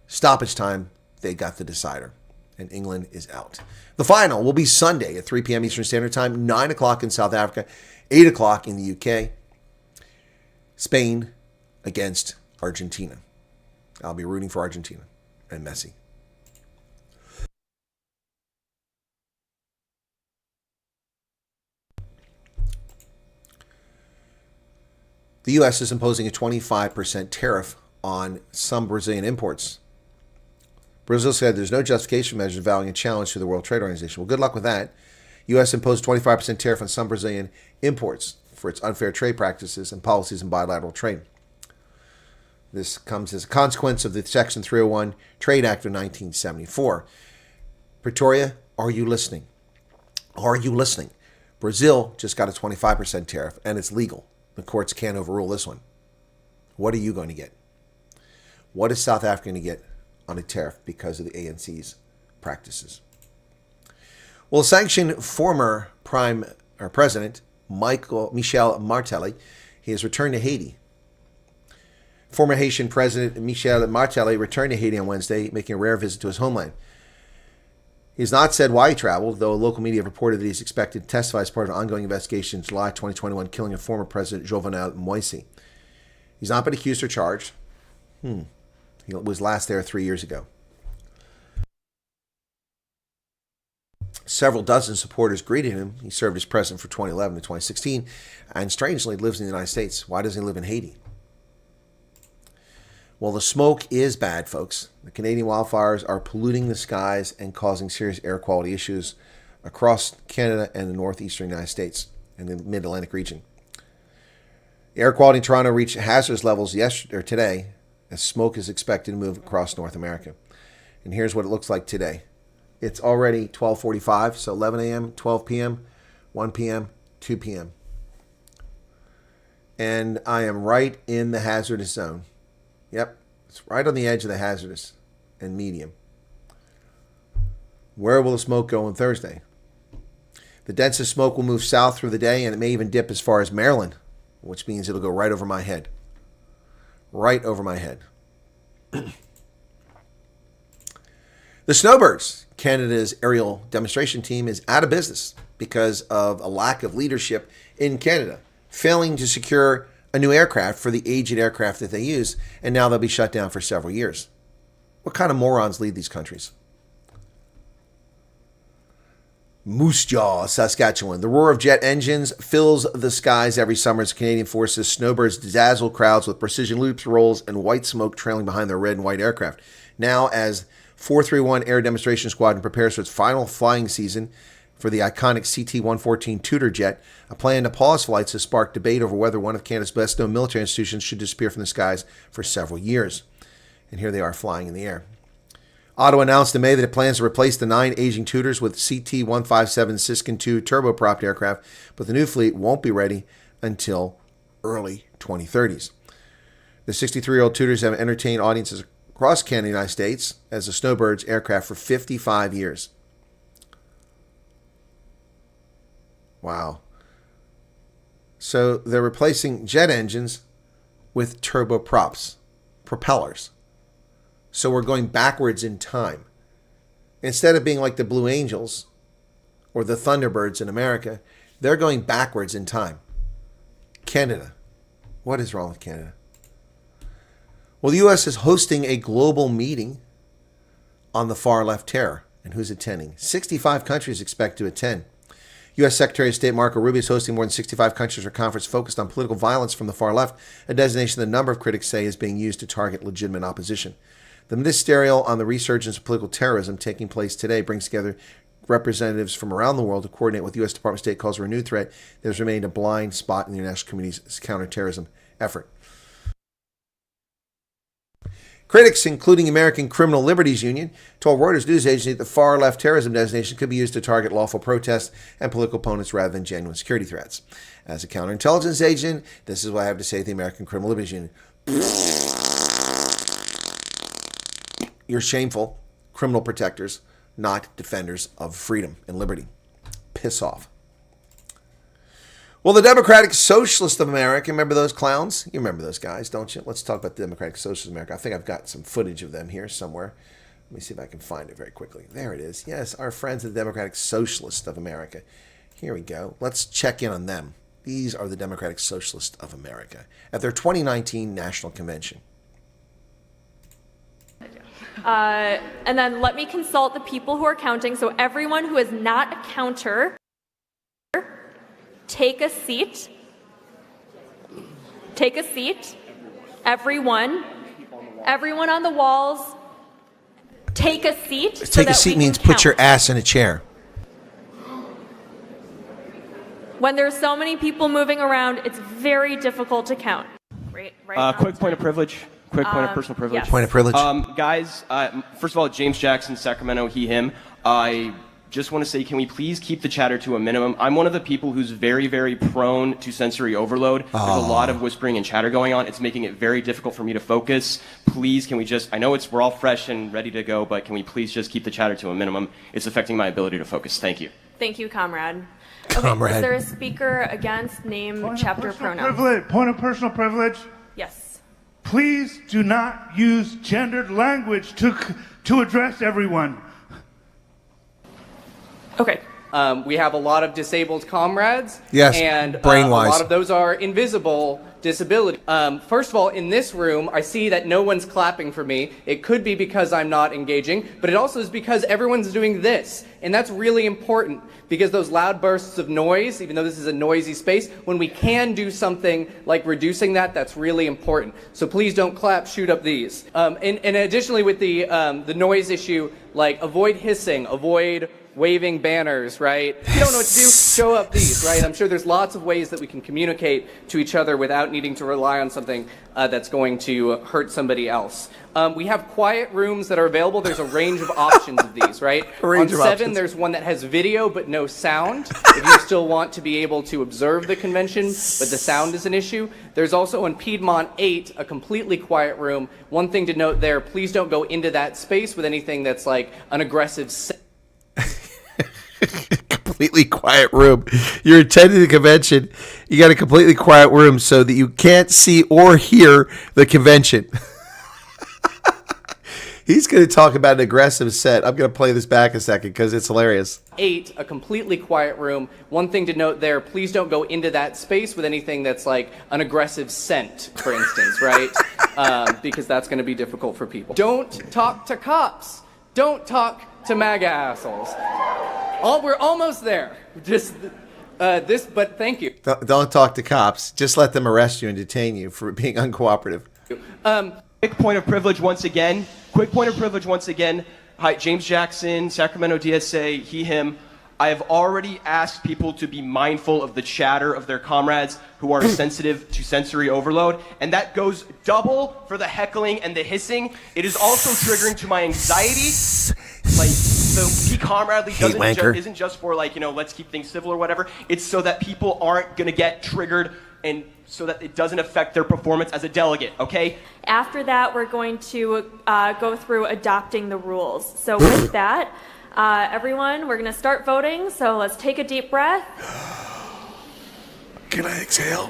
stoppage time they got the decider, and England is out. The final will be Sunday at 3 p.m. Eastern Standard Time, 9 o'clock in South Africa, 8 o'clock in the UK. Spain against Argentina. I'll be rooting for Argentina and Messi. The U.S. is imposing a 25% tariff on some Brazilian imports. Brazil said there's no justification for measures vowing a challenge to the World Trade Organization. Well, good luck with that. U.S. imposed 25% tariff on some Brazilian imports for its unfair trade practices and policies in bilateral trade. This comes as a consequence of the Section 301 Trade Act of 1974. Pretoria, are you listening? Are you listening? Brazil just got a 25% tariff, and it's legal. The courts can't overrule this one. What are you going to get? What is South Africa going to get on a tariff because of the ANC's practices? Well, sanctioned former President Michel Martelly, he has returned to Haiti. Former Haitian President Michel Martelly returned to Haiti on Wednesday, making a rare visit to his homeland. He has not said why he traveled, though local media have reported that he is expected to testify as part of an ongoing investigation in July 2021 killing of former President Jovenel Moise. He's not been accused or charged. He was last there 3 years ago. Several dozen supporters greeted him. He served as president for 2011 to 2016, and strangely lives in the United States. Why doesn't he live in Haiti? Well, the smoke is bad, folks. The Canadian wildfires are polluting the skies and causing serious air quality issues across Canada and the northeastern United States and the mid-Atlantic region. The air quality in Toronto reached hazardous levels today, as smoke is expected to move across North America. And here's what it looks like today. It's already 12:45, so 11 a.m., 12 p.m., 1 p.m., 2 p.m. And I am right in the hazardous zone. Yep, it's right on the edge of the hazardous and medium. Where will the smoke go on Thursday? The densest smoke will move south through the day, and it may even dip as far as Maryland, which means it'll go right over my head. Right over my head. The Snowbirds, Canada's aerial demonstration team, is out of business because of a lack of leadership in Canada, failing to secure a new aircraft for the aged aircraft that they use, and now they'll be shut down for several years. What kind of morons lead these countries? Moose Jaw, Saskatchewan. The roar of jet engines fills the skies every summer as Canadian Forces Snowbirds dazzle crowds with precision loops, rolls, and white smoke trailing behind their red and white aircraft. Now, as 431 Air Demonstration Squadron prepares for its final flying season for the iconic CT-114 Tudor jet, a plan to pause flights has sparked debate over whether one of Canada's best-known military institutions should disappear from the skies for several years. And here they are flying in the air. Ottawa announced in May that it plans to replace the 9 aging Tudors with CT-157 Siskin II turboprop aircraft, but the new fleet won't be ready until early 2030s. The 63-year-old Tudors have entertained audiences across Canada and the United States as the Snowbirds aircraft for 55 years. Wow. So they're replacing jet engines with turboprops, propellers. So we're going backwards in time. Instead of being like the Blue Angels or the Thunderbirds in America, they're going backwards in time. Canada. What is wrong with Canada? Well, the U.S. is hosting a global meeting on the far left terror. And who's attending? 65 countries expect to attend. U.S. Secretary of State Marco Rubio is hosting more than 65 countries for a conference focused on political violence from the far left, a designation that a number of critics say is being used to target legitimate opposition. The ministerial on the resurgence of political terrorism taking place today brings together representatives from around the world to coordinate what the U.S. Department of State calls a renewed threat that has remained a blind spot in the international community's counterterrorism effort. Critics, including American Criminal Liberties Union, told Reuters news agency that the far-left terrorism designation could be used to target lawful protests and political opponents rather than genuine security threats. As a counterintelligence agent, this is what I have to say to the American Criminal Liberties Union. You're shameful, criminal protectors, not defenders of freedom and liberty. Piss off. Well, the Democratic Socialists of America, remember those clowns? You remember those guys, don't you? Let's talk about the Democratic Socialists of America. I think I've got some footage of them here somewhere. Let me see if I can find it very quickly. There it is. Yes, our friends of the Democratic Socialists of America. Here we go. Let's check in on them. These are the Democratic Socialists of America at their 2019 National Convention. And then let me consult the people who are counting. So everyone who is not a counter, take a seat. Take a seat. Everyone on the walls, take a seat. Take a seat means put your ass in a chair. When there's so many people moving around, it's very difficult to count. Quick point of privilege. Quick point of personal privilege. Yes. Point of privilege. Guys, first of all, James Jackson, Sacramento, he, him. I just want to say, can we please keep the chatter to a minimum? I'm one of the people who's very, very prone to sensory overload. There's a lot of whispering and chatter going on. It's making it very difficult for me to focus. Please, can we just, I know we're all fresh and ready to go, but can we please just keep the chatter to a minimum? It's affecting my ability to focus. Thank you. Thank you, comrade. Okay, is there a speaker against name, chapter, pronoun? Point of personal privilege. Yes. Please do not use gendered language to address everyone. Okay. We have a lot of disabled comrades. Yes, and brain-wise. a lot of those are invisible disability. First of all, in this room, I see that no one's clapping for me. It could be because I'm not engaging, but it also is because everyone's doing this. And that's really important because those loud bursts of noise, even though this is a noisy space, when we can do something like reducing that, that's really important. So please don't clap, shoot up these. And additionally with the noise issue, like avoid hissing, avoid waving banners, right? If you don't know what to do, show up these, right? I'm sure there's lots of ways that we can communicate to each other without needing to rely on something that's going to hurt somebody else. We have quiet rooms that are available. There's a range of options of these, right? On 7, there's one that has video but no sound, if you still want to be able to observe the convention, but the sound is an issue. There's also on Piedmont 8, a completely quiet room. One thing to note there, please don't go into that space with anything that's like an aggressive Completely quiet room. You're attending the convention. You got a completely quiet room so that you can't see or hear the convention. He's going to talk about an aggressive set. I'm going to play this back a second because it's hilarious. 8, a completely quiet room. One thing to note there, please don't go into that space with anything that's like an aggressive scent, for instance, right? Because that's going to be difficult for people. Don't talk to cops. Don't talk to MAGA assholes. We're almost there. Just but thank you. Don't talk to cops. Just let them arrest you and detain you for being uncooperative. Quick point of privilege once again. Quick point of privilege once again. Hi, James Jackson, Sacramento DSA, he, him. I have already asked people to be mindful of the chatter of their comrades who are sensitive to sensory overload, and that goes double for the heckling and the hissing. It is also triggering to my anxiety. Like, so be comradely isn't just for like, let's keep things civil or whatever. It's so that people aren't gonna get triggered and so that it doesn't affect their performance as a delegate, okay? After that, we're going to go through adopting the rules. So with that, everyone, we're going to start voting. So let's take a deep breath. Can I exhale?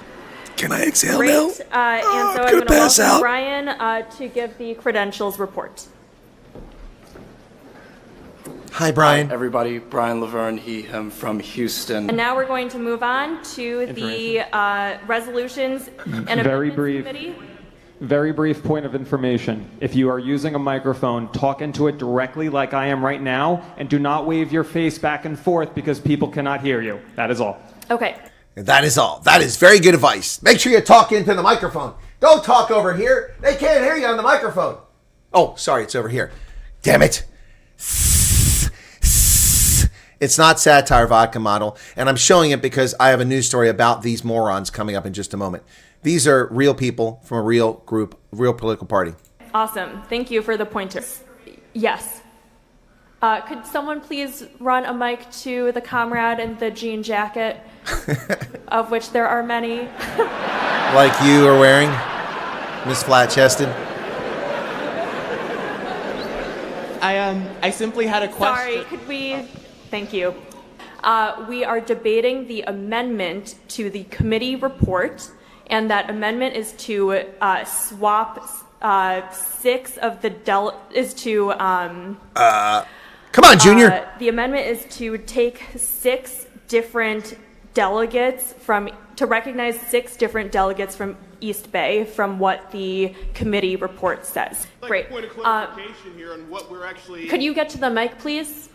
Can I exhale Great. now? And so I'm going to welcome Brian to give the credentials report. Hi, Brian. Hi, everybody. Brian Laverne, he, him from Houston. And now we're going to move on to the resolutions and Very amendments brief. committee. Very brief point of information. If you are using a microphone, talk into it directly like I am right now, and do not wave your face back and forth because people cannot hear you. That is all. Okay. That is all. That is very good advice. Make sure you talk into the microphone. Don't talk over here. They can't hear you on the microphone. Oh, sorry, it's over here. Damn it. It's not satire vodka model, and I'm showing it because I have a news story about these morons coming up in just a moment. These are real people from a real group, real political party. Awesome. Thank you for the pointers. Yes. Could someone please run a mic to the comrade in the jean jacket, of which there are many? Like you are wearing, Miss Flat-Chested? I simply had a question. Sorry, could we? Thank you. We are debating the amendment to the committee report, and that amendment is to swap 6 of the Come on, Junior. The amendment is to take 6 different delegates to recognize 6 different delegates from East Bay from what the committee report says. Great. Point of clarification here on what we're actually... Could you get to the mic, please?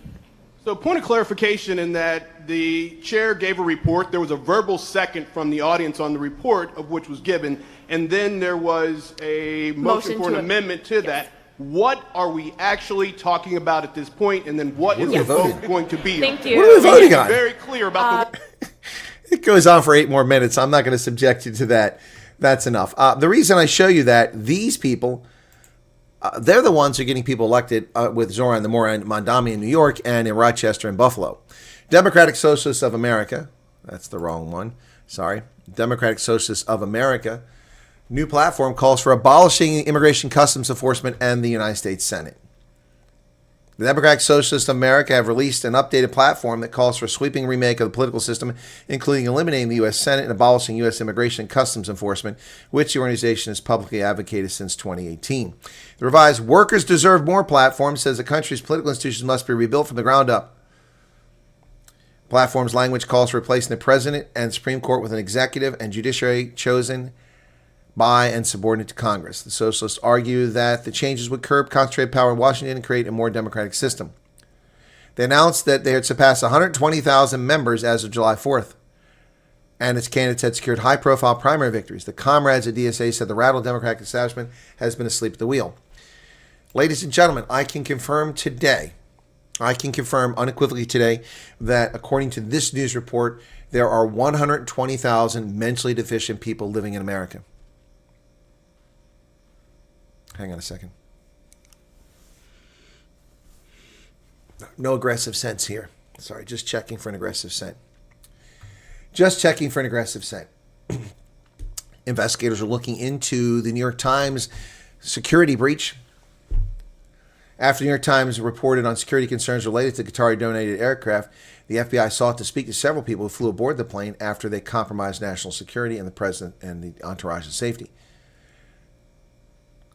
So point of clarification in that the chair gave a report. There was a verbal second from the audience on the report of which was given, and then there was a motion for an amendment to that. What are we actually talking about at this point, and then what is the vote going to be? Thank you. What are we voting on? Very clear about the... It goes on for 8 more minutes. I'm not going to subject you to that. That's enough. The reason I show you that, these people, they're the ones who are getting people elected with Zoran the Moran Mondami in New York and in Rochester and Buffalo. Democratic Socialists of America, that's the wrong one, sorry. Democratic Socialists of America, new platform calls for abolishing immigration customs enforcement and the United States Senate. The Democratic Socialists of America have released an updated platform that calls for a sweeping remake of the political system, including eliminating the U.S. Senate and abolishing U.S. immigration and customs enforcement, which the organization has publicly advocated since 2018. The revised Workers Deserve More platform says the country's political institutions must be rebuilt from the ground up. The platform's language calls for replacing the president and Supreme Court with an executive and judiciary chosen by and subordinate to Congress. The socialists argue that the changes would curb concentrated power in Washington and create a more democratic system. They announced that they had surpassed 120,000 members as of July 4th, and its candidates had secured high-profile primary victories. The comrades at DSA said the rattled Democratic establishment has been asleep at the wheel. Ladies and gentlemen, I can confirm unequivocally today that according to this news report, there are 120,000 mentally deficient people living in America. Hang on a second. No aggressive sense here. Sorry, just checking for an aggressive scent. Just checking for an aggressive scent. Investigators are looking into the New York Times security breach. After the New York Times reported on security concerns related to Qatari-donated aircraft, the FBI sought to speak to several people who flew aboard the plane after they compromised national security and the president and the entourage's safety.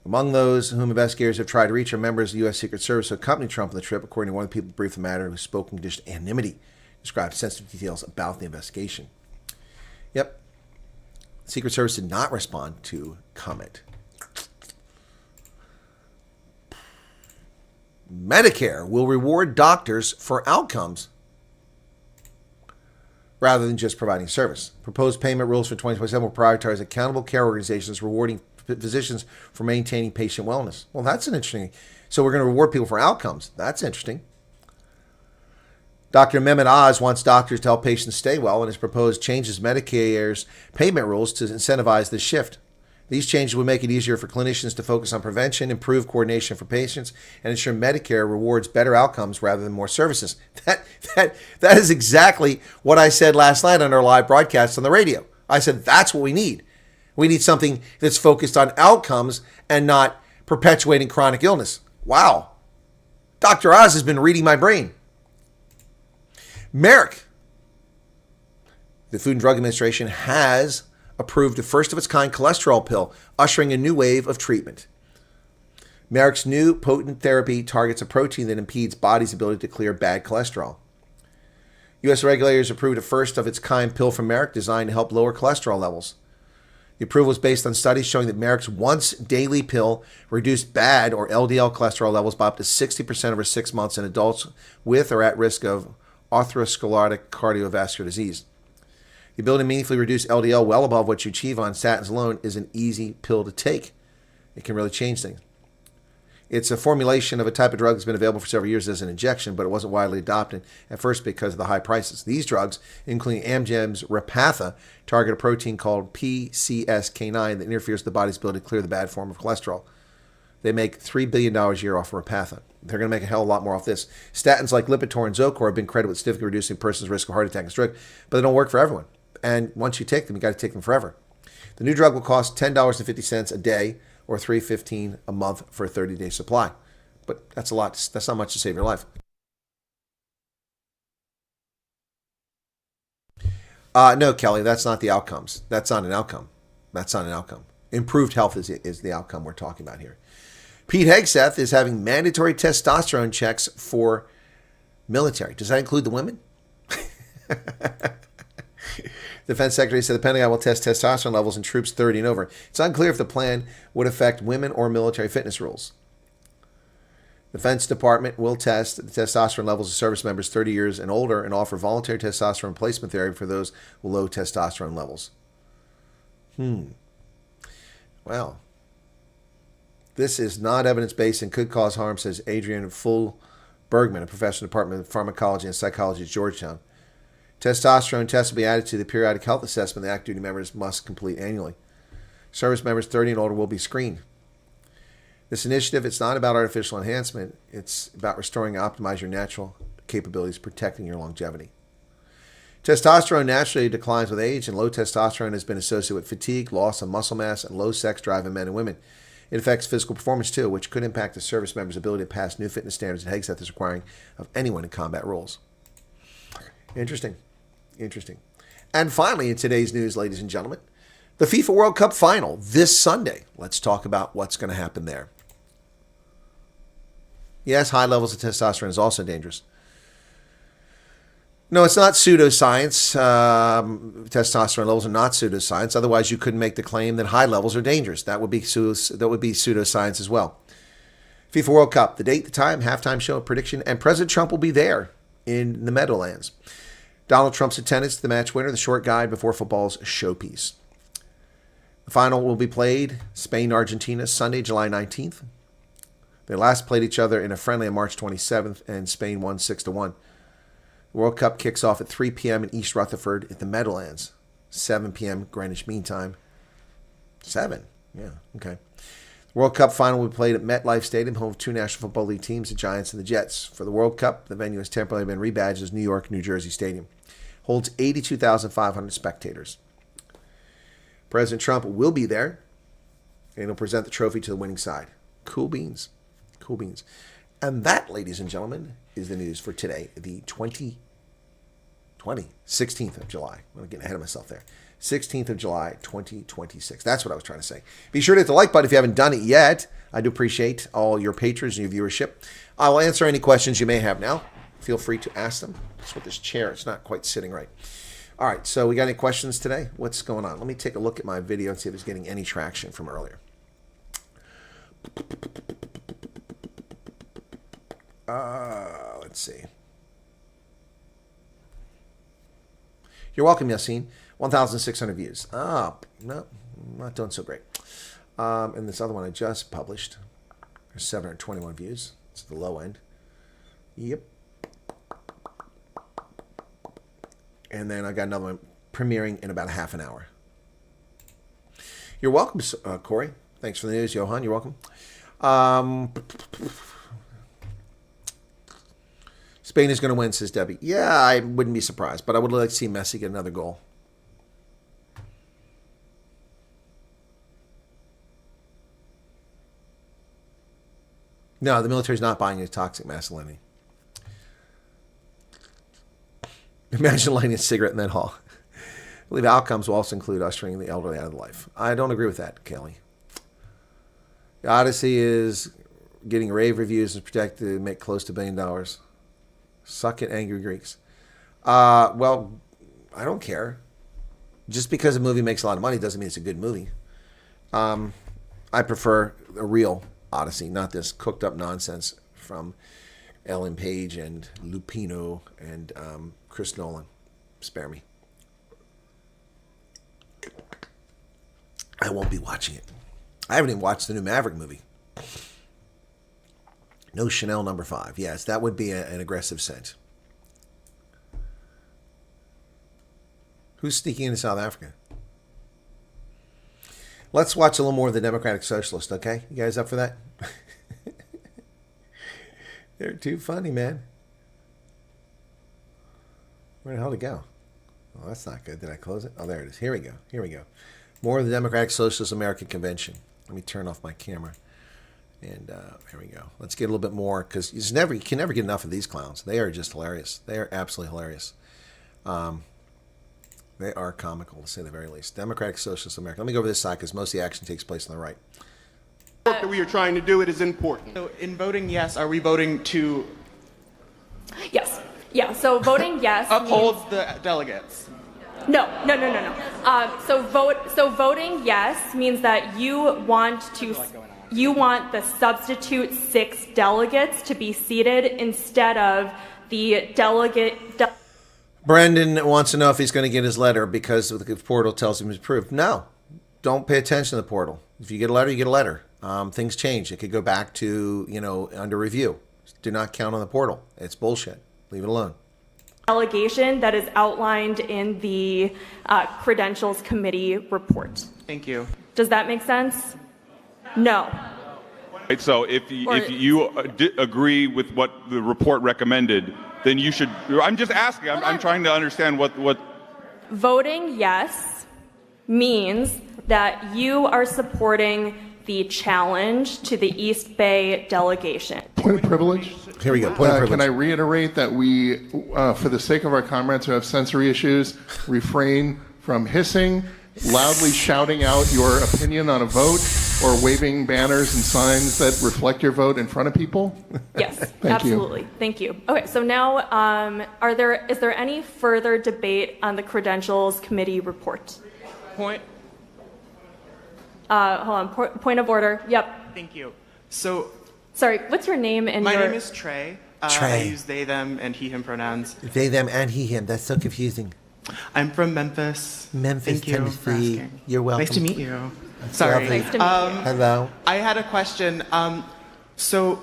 Among those whom investigators have tried to reach are members of the U.S. Secret Service who accompanied Trump on the trip, according to one of the people who briefed the matter, who spoke in condition anonymity, described sensitive details about the investigation. Yep. The Secret Service did not respond to comment. Medicare will reward doctors for outcomes rather than just providing service. Proposed payment rules for 2027 will prioritize accountable care organizations rewarding physicians for maintaining patient wellness. Well, that's an interesting. So we're going to reward people for outcomes. That's interesting. Dr. Mehmet Oz wants doctors to help patients stay well and has proposed changes Medicare's payment rules to incentivize this shift. These changes would make it easier for clinicians to focus on prevention, improve coordination for patients, and ensure Medicare rewards better outcomes rather than more services. That is exactly what I said last night on our live broadcast on the radio. I said that's what we need. We need something that's focused on outcomes and not perpetuating chronic illness. Wow. Dr. Oz has been reading my brain. Merrick, the Food and Drug Administration, has approved a first-of-its-kind cholesterol pill, ushering a new wave of treatment. Merck's new potent therapy targets a protein that impedes body's ability to clear bad cholesterol. U.S. regulators approved a first-of-its-kind pill from Merck designed to help lower cholesterol levels. The approval is based on studies showing that Merck's once-daily pill reduced bad or LDL cholesterol levels by up to 60% over 6 months in adults with or at risk of atherosclerotic cardiovascular disease. The ability to meaningfully reduce LDL well above what you achieve on statins alone is an easy pill to take. It can really change things. It's a formulation of a type of drug that's been available for several years as an injection, but it wasn't widely adopted at first because of the high prices. These drugs, including Amgen's Repatha, target a protein called PCSK9 that interferes with the body's ability to clear the bad form of cholesterol. They make $3 billion a year off of Repatha. They're going to make a hell of a lot more off this. Statins like Lipitor and Zocor have been credited with significantly reducing a person's risk of heart attack and stroke, but they don't work for everyone. And once you take them, you got to take them forever. The new drug will cost $10.50 a day, or $3.15 a month for a 30-day supply. But that's a lot. That's not much to save your life. No, Kelly, that's not the outcomes. That's not an outcome. That's not an outcome. Improved health is the outcome we're talking about here. Pete Hegseth is having mandatory testosterone checks for military. Does that include the women? Defense Secretary said the Pentagon will test testosterone levels in troops 30 and over. It's unclear if the plan would affect women or military fitness rules. The Defense Department will test the testosterone levels of service members 30 years and older and offer voluntary testosterone replacement therapy for those with low testosterone levels. Well, this is not evidence-based and could cause harm, says Adrian Full-Bergman, a professor in the Department of Pharmacology and Psychology at Georgetown. Testosterone tests will be added to the periodic health assessment that active duty members must complete annually. Service members 30 and older will be screened. This initiative, it's not about artificial enhancement. It's about restoring and optimizing your natural capabilities, protecting your longevity. Testosterone naturally declines with age, and low testosterone has been associated with fatigue, loss of muscle mass, and low sex drive in men and women. It affects physical performance too, which could impact the service member's ability to pass new fitness standards that Hegseth is requiring of anyone in combat roles. Interesting. And finally, in today's news, ladies and gentlemen, the FIFA World Cup final this Sunday. Let's talk about what's going to happen there. Yes, high levels of testosterone is also dangerous. No, it's not pseudoscience. Testosterone levels are not pseudoscience. Otherwise, you couldn't make the claim that high levels are dangerous. That would be pseudoscience as well. FIFA World Cup, the date, the time, halftime show, prediction, and President Trump will be there in the Meadowlands. Donald Trump's attendance to the match winner, the short guide before football's showpiece. The final will be played Spain-Argentina Sunday, July 19th. They last played each other in a friendly on March 27th, and Spain won 6-1. The World Cup kicks off at 3 p.m. in East Rutherford at the Meadowlands. 7 p.m. Greenwich Mean Time. 7? Yeah, okay. The World Cup final will be played at MetLife Stadium, home of two National Football League teams, the Giants and the Jets. For the World Cup, the venue has temporarily been rebadged as New York, New Jersey Stadium. Holds 82,500 spectators. President Trump will be there, and he'll present the trophy to the winning side. Cool beans. Cool beans. And that, ladies and gentlemen, is the news for today, the 16th of July. I'm getting ahead of myself there. 16th of July, 2026. That's what I was trying to say. Be sure to hit the like button if you haven't done it yet. I do appreciate all your patrons and your viewership. I will answer any questions you may have now. Feel free to ask them. That's what this chair, it's not quite sitting right. All right, so we got any questions today? What's going on? Let me take a look at my video and see if it's getting any traction from earlier. Let's see. You're welcome, Yassine. 1,600 views. No, not doing so great. And this other one I just published, there's 721 views. It's the low end. Yep. And then I got another one premiering in about a half an hour. You're welcome, Corey. Thanks for the news, Johan. You're welcome. Spain is going to win, says Debbie. Yeah, I wouldn't be surprised, but I would like to see Messi get another goal. No, the military's not buying into toxic masculinity. Imagine lighting a cigarette in that hall. I believe outcomes will also include ushering the elderly out of life. I don't agree with that, Kelly. The Odyssey is getting rave reviews and projected to make close to $1 billion. Suck it, angry Greeks. Well, I don't care. Just because a movie makes a lot of money doesn't mean it's a good movie. I prefer a real Odyssey, not this cooked up nonsense from Ellen Page and Lupino and Chris Nolan. Spare me. I won't be watching it. I haven't even watched the new Maverick movie. No Chanel No. 5. Yes, that would be an aggressive scent. Who's sneaking into South Africa? Let's watch a little more of the Democratic Socialist, okay? You guys up for that? They're too funny, man. Where the hell did it go? Oh, that's not good. Did I close it? Oh, there it is. Here we go. Here we go. More of the Democratic Socialist American Convention. Let me turn off my camera. And here we go. Let's get a little bit more, because you can never get enough of these clowns. They are just hilarious. They are absolutely hilarious. They are comical, to say the very least. Democratic Socialist America. Let me go over this side, because most of the action takes place on the right. The work that we are trying to do, it is important. So in voting yes, are we voting to... Yes. Yeah, so voting yes upholds the delegates? No. So voting yes means that you want the substitute 6 delegates to be seated instead of the delegate... Brendan wants to know if he's going to get his letter because the portal tells him he's approved. No, don't pay attention to the portal. If you get a letter, you get a letter. Things change. It could go back to, under review. Do not count on the portal. It's bullshit. Leave it alone. Delegation that is outlined in the Credentials Committee report. Thank you. Does that make sense? No. Right, so if you agree with what the report recommended, then you should. I'm just asking. I'm trying to understand what. Voting yes means that you are supporting the challenge to the East Bay delegation. Point of privilege. Here we go. Point of privilege. Can I reiterate that we, for the sake of our comrades who have sensory issues, refrain from hissing, loudly shouting out your opinion on a vote, or waving banners and signs that reflect your vote in front of people? Yes, absolutely. Thank you. Okay, so now, is there any further debate on the Credentials Committee report? Point. Hold on. Point of order. Yep. Thank you. So. Sorry, what's your name and my name is Trey. Trey. I use they, them, and he, him pronouns. They, them, and he, him. That's so confusing. I'm from Memphis. Memphis, Thank you Tennessee. for asking. You're welcome. Nice to meet you. That's Sorry. lovely. Nice to meet you. Hello. I had a question. So,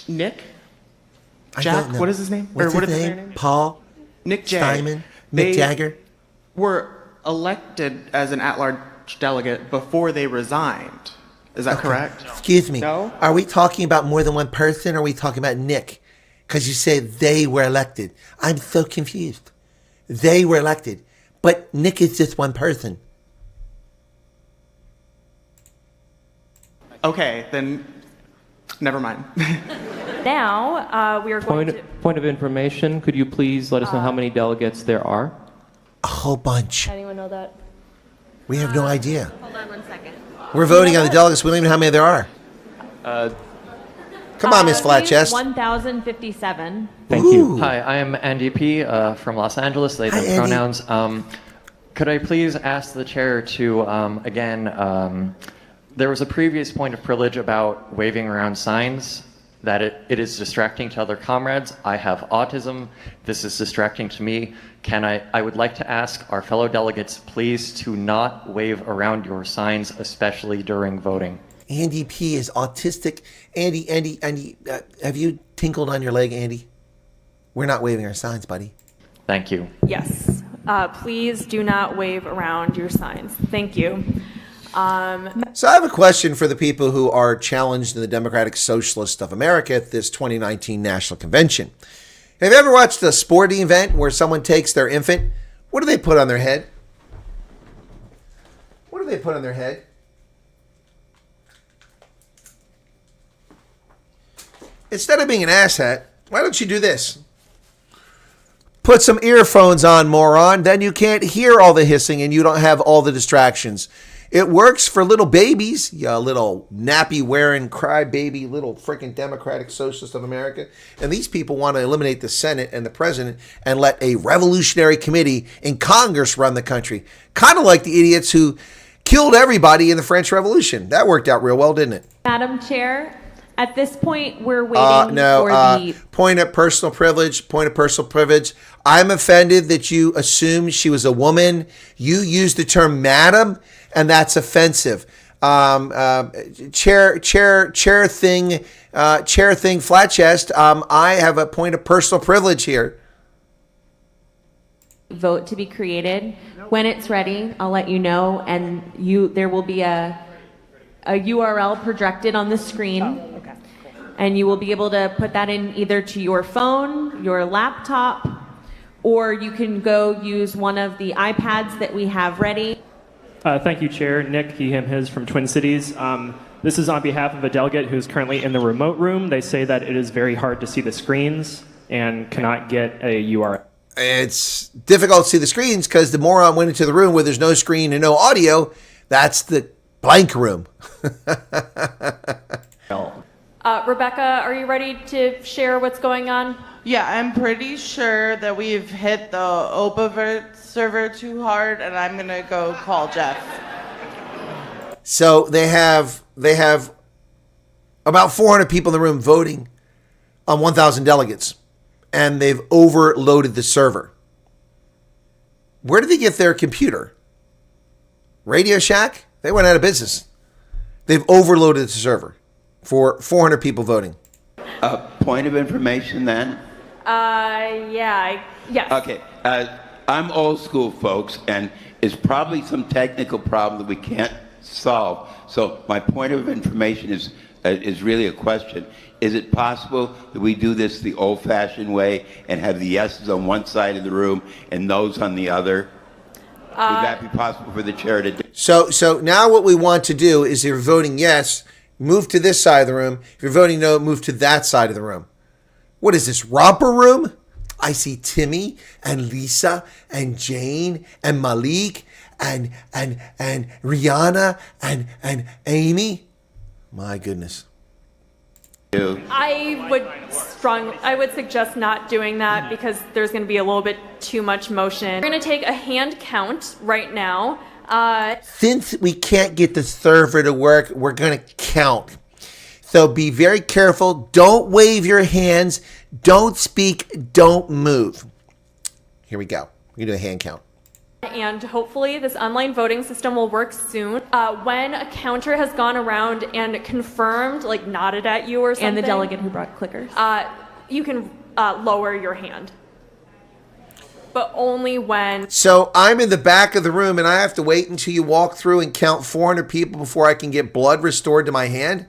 Nick? Jack? What is his name? What's or his what is name? their name? Paul? Nick J. Simon? Mick Jagger? Were elected as an at-large delegate before they resigned. Is that correct? Excuse me. No? Are we talking about more than one person, or are we talking about Nick? Because you say they were elected. I'm so confused. They were elected, but Nick is just one person. Okay, then never mind. Now, we are going to... Point of information, could you please let us know how many delegates there are? A whole bunch. Anyone know that? We have no idea. Hold on 1 second. We're voting on the delegates. We don't even know how many there are. Come on, Miss Flatchest. 1,057. Thank you. Hi, I am Andy P. From Los Angeles, they, them pronouns. Could I please ask the chair to, again, there was a previous point of privilege about waving around signs, that it is distracting to other comrades. I have autism. This is distracting to me. I would like to ask our fellow delegates, please, to not wave around your signs, especially during voting. Andy P. is autistic. Andy, have you tinkled on your leg, Andy? We're not waving our signs, buddy. Thank you. Yes. Please do not wave around your signs. Thank you. So I have a question for the people who are challenged in the Democratic Socialist of America at this 2019 National Convention. Have you ever watched a sporting event where someone takes their infant? What do they put on their head? What do they put on their head? Instead of being an asshat, why don't you do this? Put some earphones on, moron. Then you can't hear all the hissing and you don't have all the distractions. It works for little babies, you little nappy-wearing, crybaby, little freaking Democratic Socialist of America. And these people want to eliminate the Senate and the president and let a revolutionary committee in Congress run the country. Kind of like the idiots who killed everybody in the French Revolution. That worked out real well, didn't it? Madam Chair, at this point, we're waiting for the... Point of personal privilege, point of personal privilege. I'm offended that you assumed she was a woman. You used the term madam, and that's offensive. Chair thing, flat chest. I have a point of personal privilege here. Vote to be created. When it's ready, I'll let you know, and there will be a URL projected on the screen. Okay. And you will be able to put that in either to your phone, your laptop, or you can go use one of the iPads that we have ready. Thank you, Chair. Nick, he, him, his from Twin Cities. This is on behalf of a delegate who's currently in the remote room. They say that it is very hard to see the screens and cannot get a URL. It's difficult to see the screens because the moron went into the room where there's no screen and no audio. That's the blank room. Rebecca, are you ready to share what's going on? Yeah, I'm pretty sure that we've hit the Opavert server too hard, and I'm gonna go call Jeff. So they have about 400 people in the room voting on 1,000 delegates, and they've overloaded the server. Where did they get their computer? Radio Shack? They went out of business. They've overloaded the server for 400 people voting. Point of information then? Yes. Okay. I'm old school, folks, and it's probably some technical problem that we can't solve. So my point of information is really a question. Is it possible that we do this the old-fashioned way and have the yeses on one side of the room and noes on the other? Would that be possible for the chair to do? So now what we want to do is, if you're voting yes, move to this side of the room. If you're voting no, move to that side of the room. What is this, romper room? I see Timmy and Lisa and Jane and Malik and Rihanna and Amy. My goodness. I would suggest not doing that because there's going to be a little bit too much motion. We're going to take a hand count right now. Since we can't get the server to work, we're going to count. So be very careful. Don't wave your hands. Don't speak. Don't move. Here we go. We're going to do a hand count. And hopefully this online voting system will work soon. When a counter has gone around and confirmed, like nodded at you or something. And the delegate who brought clickers. You can lower your hand. But only when... So I'm in the back of the room and I have to wait until you walk through and count 400 people before I can get blood restored to my hand?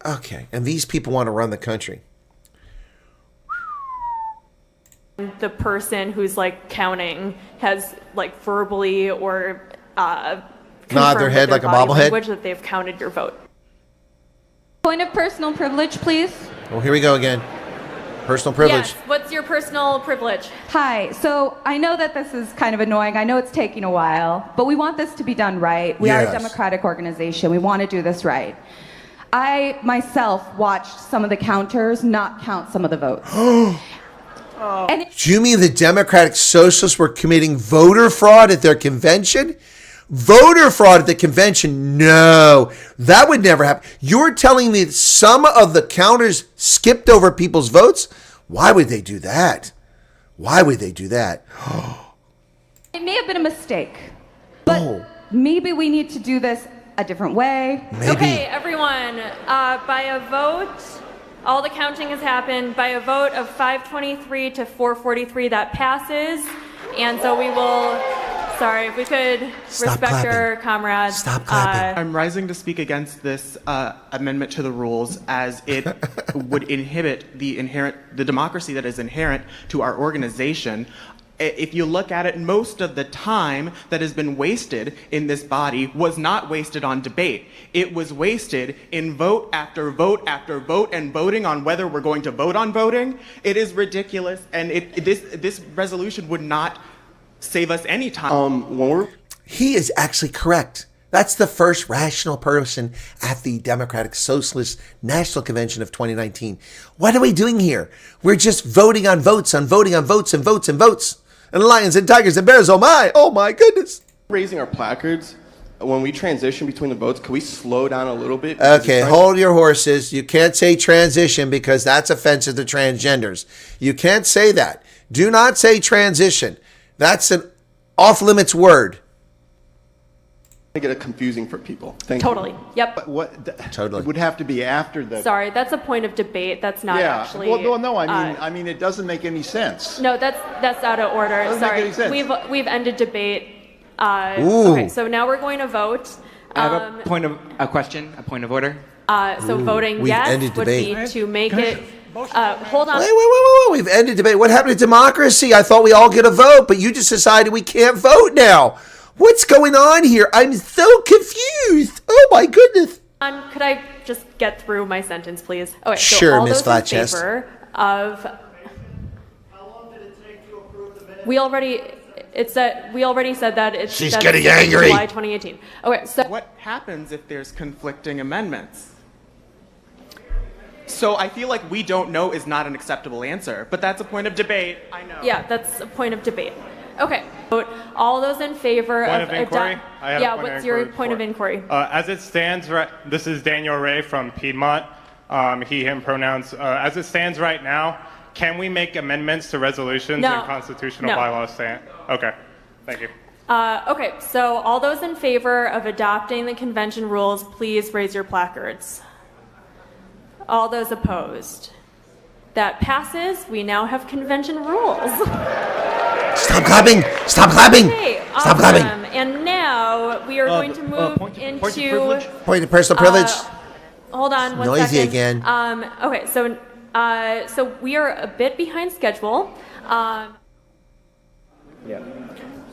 Okay. And these people want to run the country. The person who's like counting has like verbally or nod their head like a bobblehead language that they've counted your vote. Point of personal privilege, please. Oh, here we go again. Personal privilege. Yes. What's your personal privilege? Hi. So I know that this is kind of annoying. I know it's taking a while, but we want this to be done right. We are a democratic organization. We want to do this right. I myself watched some of the counters not count some of the votes. Do you mean the Democratic Socialists were committing voter fraud at their convention? Voter fraud at the convention? No, that would never happen. You're telling me that some of the counters skipped over people's votes? Why would they do that? Why would they do that? It may have been a mistake, but maybe we need to do this a different way. Maybe. Okay, everyone, by a vote... All the counting has happened. By a vote of 523 to 443, that passes. And so we will, sorry, if we could respect our comrades. Stop clapping. I'm rising to speak against this amendment to the rules as it would inhibit the democracy that is inherent to our organization. if you look at it, most of the time that has been wasted in this body was not wasted on debate. It was wasted in vote after vote after vote and voting on whether we're going to vote on voting. It is ridiculous, and this resolution would not save us any time. He is actually correct. That's the first rational person at the Democratic Socialist National Convention of 2019. What are we doing here? We're just voting on votes, on voting on votes and votes and votes. And lions and tigers and bears, oh my goodness. Raising our placards, when we transition between the votes, can we slow down a little bit? Okay, hold your horses. You can't say transition because that's offensive to transgenders. You can't say that. Do not say transition. That's an off-limits word. Get it confusing for people. Thank Totally. you. Yep. Totally. It would have to be after the. Sorry, that's a point of debate. That's not actually. Well, no, I mean, it doesesn't make any sense. No, that's out of order. Doesn't Sorry, make any sense. we've ended debate. Ooh. Okay, so now we're going to vote. I have a question, a point of order. So voting We've yes ended would debate. be to make it. Hold on. Wait. We've ended debate. What happened to democracy? I thought we all get a vote, but you just decided we can't vote now. What's going on here? I'm so confused. Oh my goodness. Could I just get through my sentence, please? Okay, Sure, so all Miss those in Flatchest. favor of. We already said that it's. She's that's getting angry. July 2018. Okay, so what happens if there's conflicting amendments? So I feel like we don't know is not an acceptable answer, but that's a point of debate. I know. Yeah, that's a point of debate. Okay, vote all those in favor Point of. of inquiry? I have a point of what's your inquiry point of inquiry? As it stands, this is Daniel Ray from Piedmont, he, him pronouns. As it stands right now, can we make amendments to resolutions No. and constitutional No. bylaws stand? Okay, thank you. Okay, so all those in favor of adopting the convention rules, please raise your placards. All those opposed? That passes. We now have convention rules. Stop clapping! Stop clapping! Okay, Stop awesome. clapping! And now we are going to move into Point of personal privilege. Hold on one Noisy second. again. Okay, so we are a bit behind schedule.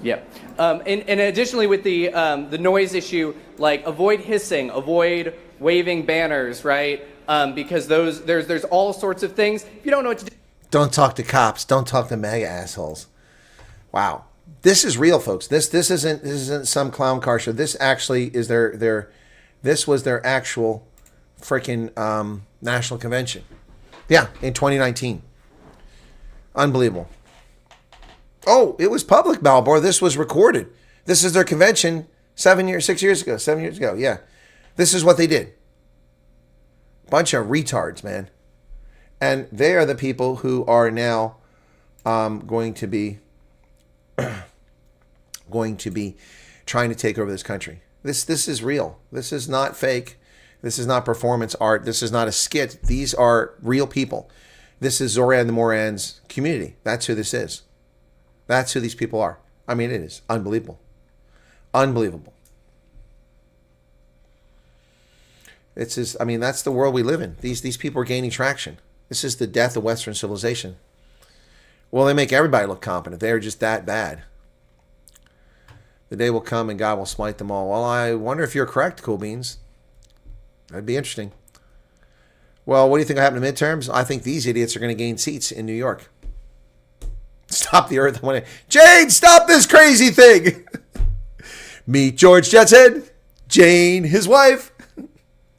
Yep. And additionally, with the noise issue, like avoid hissing, avoid waving banners, right? Because there's all sorts of things. If you don't know what to do. Don't talk to cops. Don't talk to MAGA assholes. Wow, this is real, folks. This isn't some clown car show. This actually is this was their actual freaking national convention. Yeah, in 2019. Unbelievable. Oh, it was public, Balboa. This was recorded. This is their convention 7 years ago. Yeah, this is what they did. Bunch of retards, man. And they are the people who are now going to be trying to take over this country. This is real. This is not fake. This is not performance art. This is not a skit. These are real people. This is Zoran the Moran's community. That's who this is. That's who these people are. I mean, it is unbelievable. Unbelievable. It's just, I mean, that's the world we live in. These people are gaining traction. This is the death of Western civilization. Well, they make everybody look competent. They are just that bad. The day will come and God will smite them all. Well, I wonder if you're correct, Cool Beans. That'd be interesting. Well, what do you think will happen in midterms? I think these idiots are going to gain seats in New York. Stop the earth. Jane, stop this crazy thing. Meet George Jetson, Jane, his wife,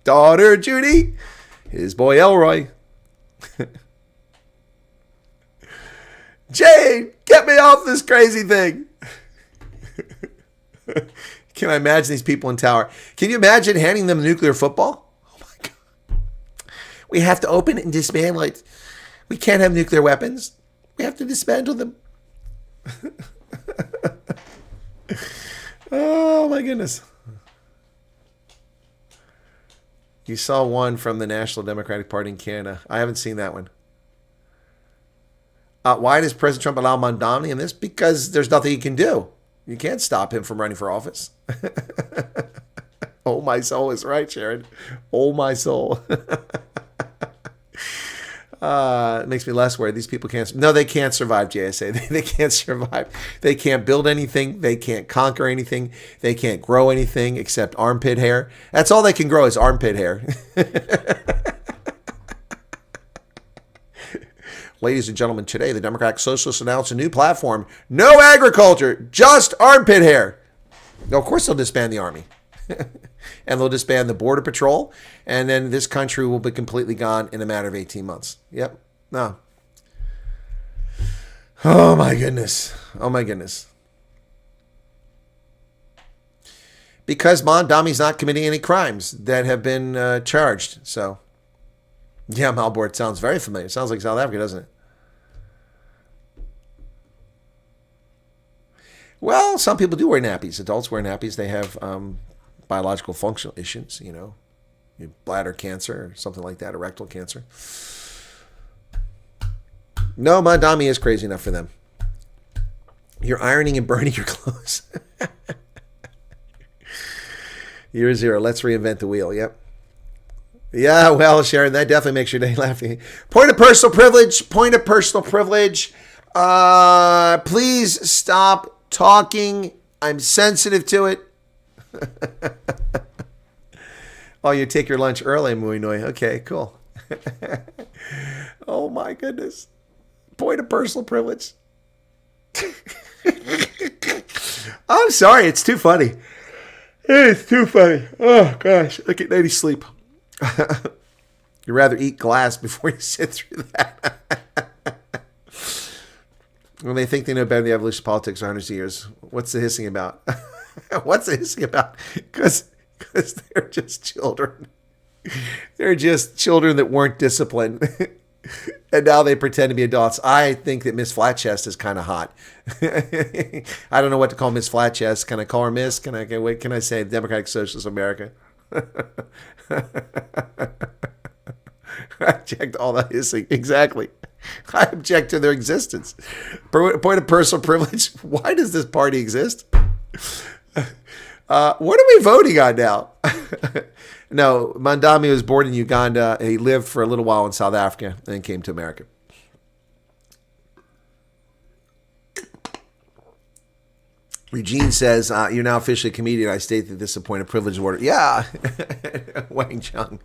daughter Judy, his boy Elroy. Jane, get me off this crazy thing. Can I imagine these people in Tower? Can you imagine handing them nuclear football? Oh my God. We have to open it and dismantle it. We can't have nuclear weapons. We have to dismantle them. Oh my goodness. You saw one from the National Democratic Party in Canada. I haven't seen that one. Why does President Trump allow mondominy in this? Because there's nothing he can do. You can't stop him from running for office. Oh, my soul is right, Sharon. Oh, my soul. It makes me less worried. These people can't. No, they can't survive, JSA. They can't survive. They can't build anything. They can't conquer anything. They can't grow anything except armpit hair. That's all they can grow is armpit hair. Ladies and gentlemen, today the Democratic Socialists announced a new platform. No agriculture, just armpit hair. Now, of course they'll disband the army. And they'll disband the Border Patrol. And then this country will be completely gone in a matter of 18 months. Yep. No. Oh, my goodness. Oh, my goodness. Because Mondami's not committing any crimes that have been charged. So, yeah, Malbort sounds very familiar. Sounds like South Africa, doesn't it? Well, some people do wear nappies. Adults wear nappies. They have biological functional issues, you know, bladder cancer or something like that, erectile cancer. No, Mondami is crazy enough for them. You're ironing and burning your clothes. Year zero. Let's reinvent the wheel. Yep. Yeah, well, Sharon, that definitely makes your day laughing. Point of personal privilege. Point of personal privilege. Please stop talking. I'm sensitive to it. Oh, you take your lunch early, Muinoi. Okay, cool. Oh, my goodness. Point of personal privilege. I'm sorry. It's too funny. It's too funny. Oh, gosh. Look at Lady sleep. You'd rather eat glass before you sit through that. When they think they know better than the evolution of politics for hundreds of years, what's the hissing about? What's the hissing about? Because they're just children. They're just children that weren't disciplined. And now they pretend to be adults. I think that Miss Flatchest is kind of hot. I don't know what to call Miss Flatchest. Can I call her Miss? What can I say? Democratic Socialist America. I object to all that hissing. Exactly. I object to their existence. Point of personal privilege. Why does this party exist? What are we voting on now? No, Mondami was born in Uganda. He lived for a little while in South Africa and then came to America. Eugene says, you're now officially a comedian. I state that this is a point of privilege order. Yeah. Wang Chung.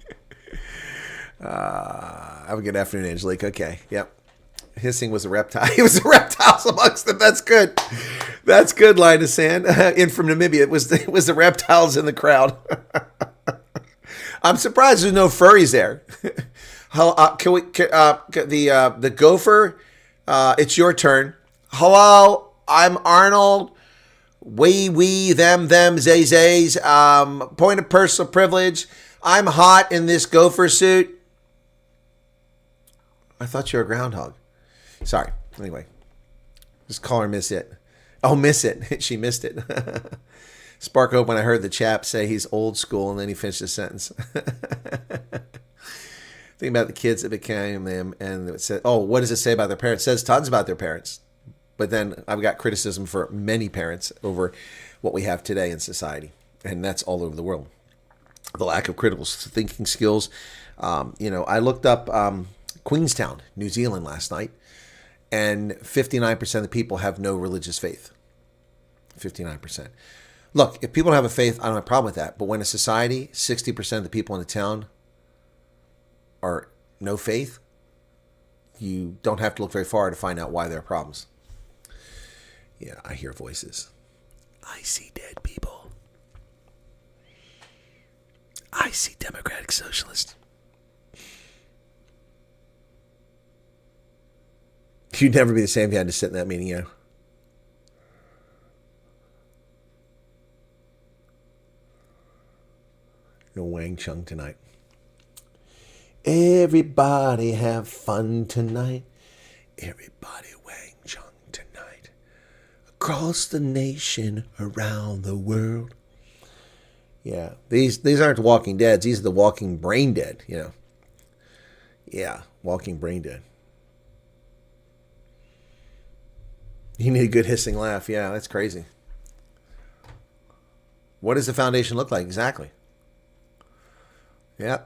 Have a good afternoon, Angelique. Okay. Yep. Hissing was a reptile. He was the reptiles amongst them. That's good. That's good, line of sand. In from Namibia. It was the reptiles in the crowd. I'm surprised there's no furries there. Can we? The gopher. It's your turn. Hello, I'm Arnold. We, them, zay, zays. Point of personal privilege. I'm hot in this gopher suit. I thought you were a groundhog. Sorry. Anyway, just call her Miss It. Oh, Miss It. She missed it. Spark open when I heard the chap say he's old school, and then he finished his sentence. Think about the kids that became them, and it said, oh, what does it say about their parents? It says tons about their parents. But then I've got criticism for many parents over what we have today in society, and that's all over the world. The lack of critical thinking skills. I looked up Queenstown, New Zealand last night, and 59% of the people have no religious faith. 59%. Look, if people don't have a faith, I don't have a problem with that. But when a society, 60% of the people in the town are no faith, you don't have to look very far to find out why there are problems. Yeah, I hear voices. I see dead people. I see Democratic Socialists. You'd never be the same if you had to sit in that meeting, yeah. No Wang Chung tonight. Everybody have fun tonight. Everybody Wang Chung tonight. Across the nation, around the world. Yeah, these aren't the Walking Deads. These are the Walking Brain Dead, you know. Yeah, Walking Brain Dead. You need a good hissing laugh. Yeah, that's crazy. What does the foundation look like exactly? Yeah.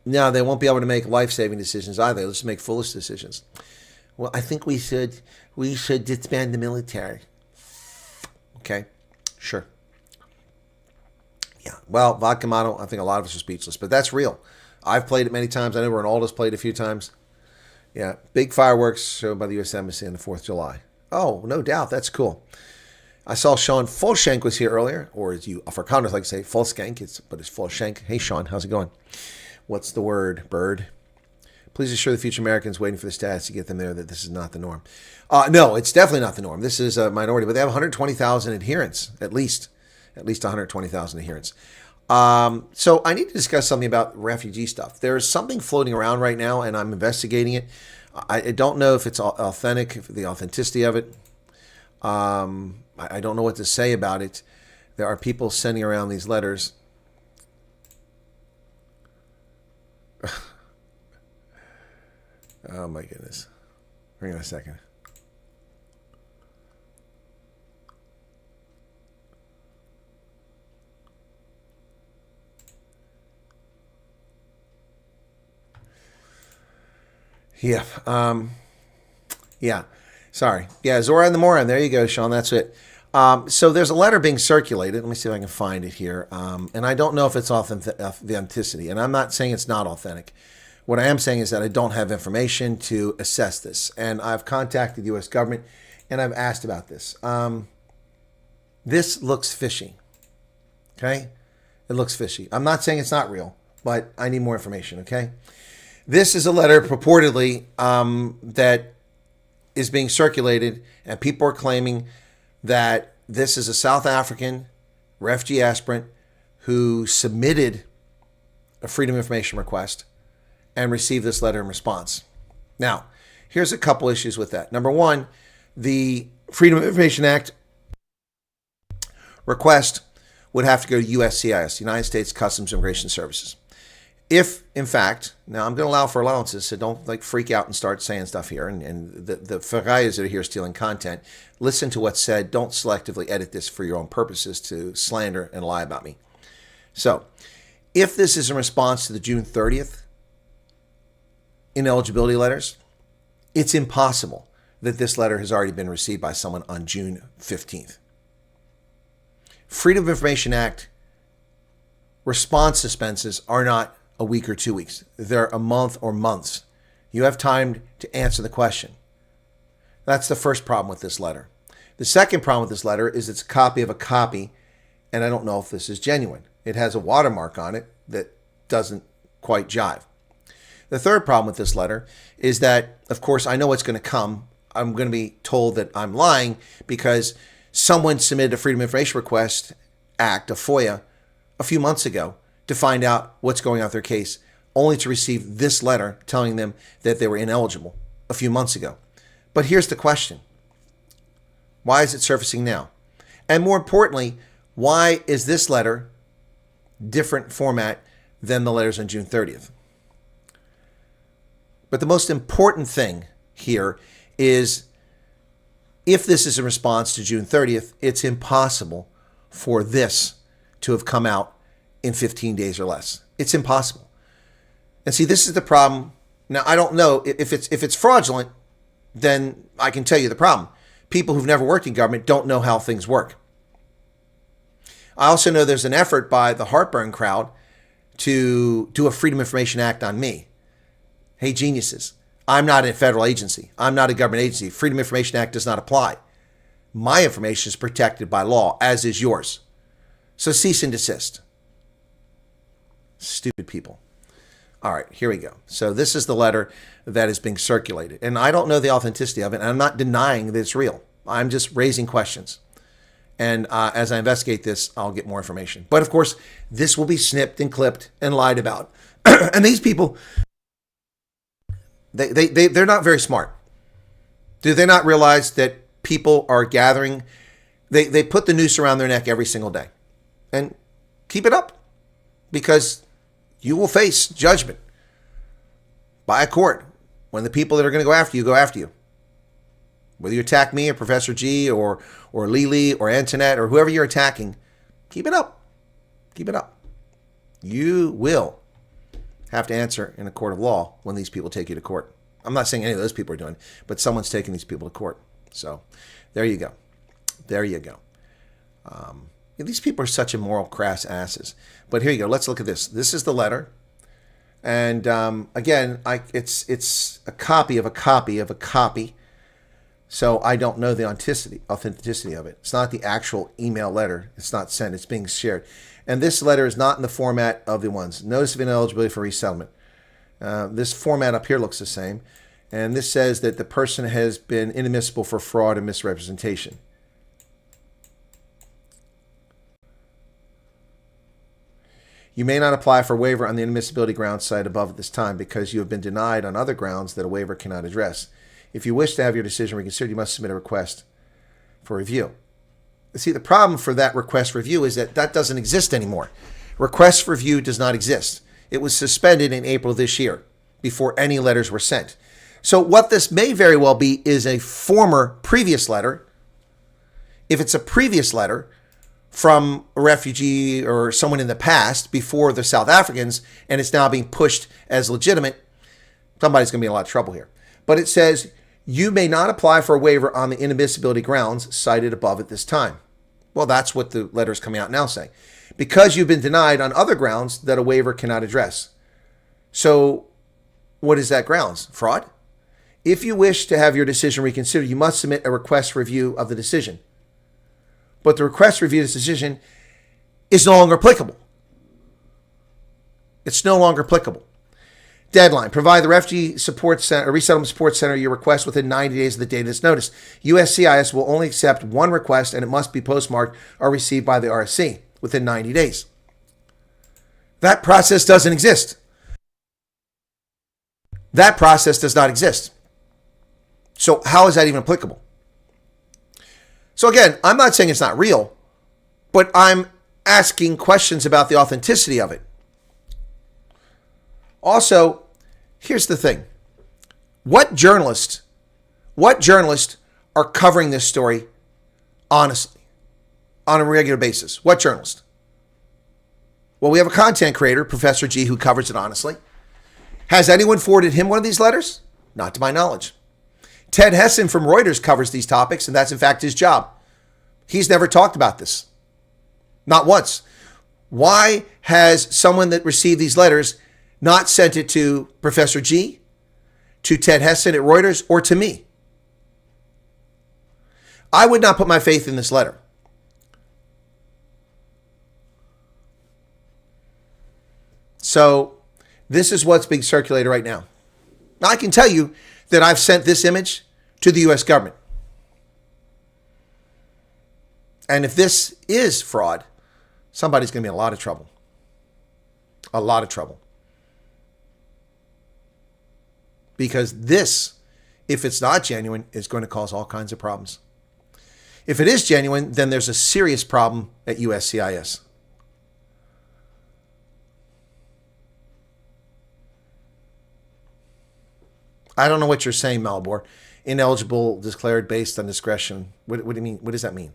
No, they won't be able to make life-saving decisions either. Let's make foolish decisions. Well, I think we should disband the military. Okay, sure. Yeah. Well, vodka motto, I think a lot of us are speechless, but that's real. I've played it many times. I know Ronaldo's played it a few times. Yeah. Big fireworks shown by the U.S. Embassy on the 4th of July. Oh, no doubt. That's cool. I saw Sean Fulshank was here earlier, or as you Afrikaners like to say, Fulskank, but it's Fulshank. Hey, Sean, how's it going? What's the word, bird? Please assure the future Americans waiting for the stats to get them there that this is not the norm. No, it's definitely not the norm. This is a minority, but they have 120,000 adherents, at least 120,000 adherents. So I need to discuss something about refugee stuff. There's something floating around right now, and I'm investigating it. I don't know if it's authentic, if the authenticity of it. I don't know what to say about it. There are people sending around these letters. Oh my goodness. Hang on a second. Yeah. Yeah. Sorry. Yeah, Zora and the Moron. There you go, Sean. That's it. So there's a letter being circulated. Let me see if I can find it here. And I don't know if it's authenticity. And I'm not saying it's not authentic. What I am saying is that I don't have information to assess this. And I've contacted the U.S. government and I've asked about this. This looks fishy. Okay? It looks fishy. I'm not saying it's not real, but I need more information. Okay? This is a letter purportedly that is being circulated, and people are claiming that this is a South African refugee aspirant who submitted a Freedom of Information request and received this letter in response. Now, here's a couple issues with that. Number one, the Freedom of Information Act request would have to go to USCIS, United States Customs Immigration Services. If, in fact, now I'm going to allow for allowances, so don't freak out and start saying stuff here. And the Ferrayas that are here stealing content, listen to what's said. Don't selectively edit this for your own purposes to slander and lie about me. So, if this is in response to the June 30th ineligibility letters, it's impossible that this letter has already been received by someone on June 15th. Freedom of Information Act response suspenses are not a week or 2 weeks. They're a month or months. You have time to answer the question. That's the first problem with this letter. The second problem with this letter is it's a copy of a copy, and I don't know if this is genuine. It has a watermark on it that doesn't quite jive. The third problem with this letter is that, of course, I know what's going to come. I'm going to be told that I'm lying because someone submitted a Freedom of Information Request Act, a FOIA, a few months ago to find out what's going on with their case, only to receive this letter telling them that they were ineligible a few months ago. But here's the question. Why is it surfacing now? And more importantly, why is this letter different format than the letters on June 30th? But the most important thing here is if this is a response to June 30th, it's impossible for this to have come out in 15 days or less. It's impossible. And see, this is the problem. Now, I don't know if it's fraudulent, then I can tell you the problem. People who've never worked in government don't know how things work. I also know there's an effort by the Heartburn crowd to do a Freedom of Information Act on me. Hey, geniuses, I'm not a federal agency. I'm not a government agency. Freedom of Information Act does not apply. My information is protected by law, as is yours. So cease and desist. Stupid people. All right, here we go. So this is the letter that is being circulated. And I don't know the authenticity of it, and I'm not denying that it's real. I'm just raising questions. And as I investigate this, I'll get more information. But of course, this will be snipped and clipped and lied about. And these people, they're not very smart. Do they not realize that people are gathering? They put the noose around their neck every single day. And keep it up, because you will face judgment by a court when the people that are going to go after you. Whether you attack me or Professor G or Lily or Antoinette or whoever you're attacking, keep it up. Keep it up. You will have to answer in a court of law when these people take you to court. I'm not saying any of those people are doing it, but someone's taking these people to court. So there you go. There you go. These people are such immoral, crass asses. But here you go. Let's look at this. This is the letter. And again, it's a copy of a copy of a copy. So I don't know the authenticity of it. It's not the actual email letter. It's not sent. It's being shared. And this letter is not in the format of the ones. Notice of ineligibility for resettlement. This format up here looks the same. And this says that the person has been inadmissible for fraud and misrepresentation. You may not apply for a waiver on the inadmissibility grounds cited above at this time because you have been denied on other grounds that a waiver cannot address. If you wish to have your decision reconsidered, you must submit a request for review. See, the problem for that request for review is that that doesn't exist anymore. Request for review does not exist. It was suspended in April this year before any letters were sent. So what this may very well be is a previous letter. If it's a previous letter from a refugee or someone in the past before the South Africans, and it's now being pushed as legitimate, somebody's going to be in a lot of trouble here. But it says, you may not apply for a waiver on the inadmissibility grounds cited above at this time. Well, that's what the letter is coming out now saying. Because you've been denied on other grounds that a waiver cannot address. So what is that grounds? Fraud? If you wish to have your decision reconsidered, you must submit a request for review of the decision. But the request to review this decision is no longer applicable. It's no longer applicable. Deadline. Provide the Refugee Support Center, or Resettlement Support Center your request within 90 days of the date of this notice. USCIS will only accept one request and it must be postmarked or received by the RSC within 90 days. That process doesn't exist. That process does not exist. So how is that even applicable? So again, I'm not saying it's not real, but I'm asking questions about the authenticity of it. Also, here's the thing. What journalists are covering this story honestly on a regular basis? What journalist? Well, we have a content creator, Professor G, who covers it honestly. Has anyone forwarded him one of these letters? Not to my knowledge. Ted Hessen from Reuters covers these topics, and that's in fact his job. He's never talked about this. Not once. Why has someone that received these letters not sent it to Professor G, to Ted Hessen at Reuters, or to me? I would not put my faith in this letter. So this is what's being circulated right now. Now, I can tell you that I've sent this image to the U.S. government. And if this is fraud, somebody's going to be in a lot of trouble. A lot of trouble. Because this, if it's not genuine, is going to cause all kinds of problems. If it is genuine, then there's a serious problem at USCIS. I don't know what you're saying, Malbor. Ineligible declared based on discretion. What do you mean? What does that mean?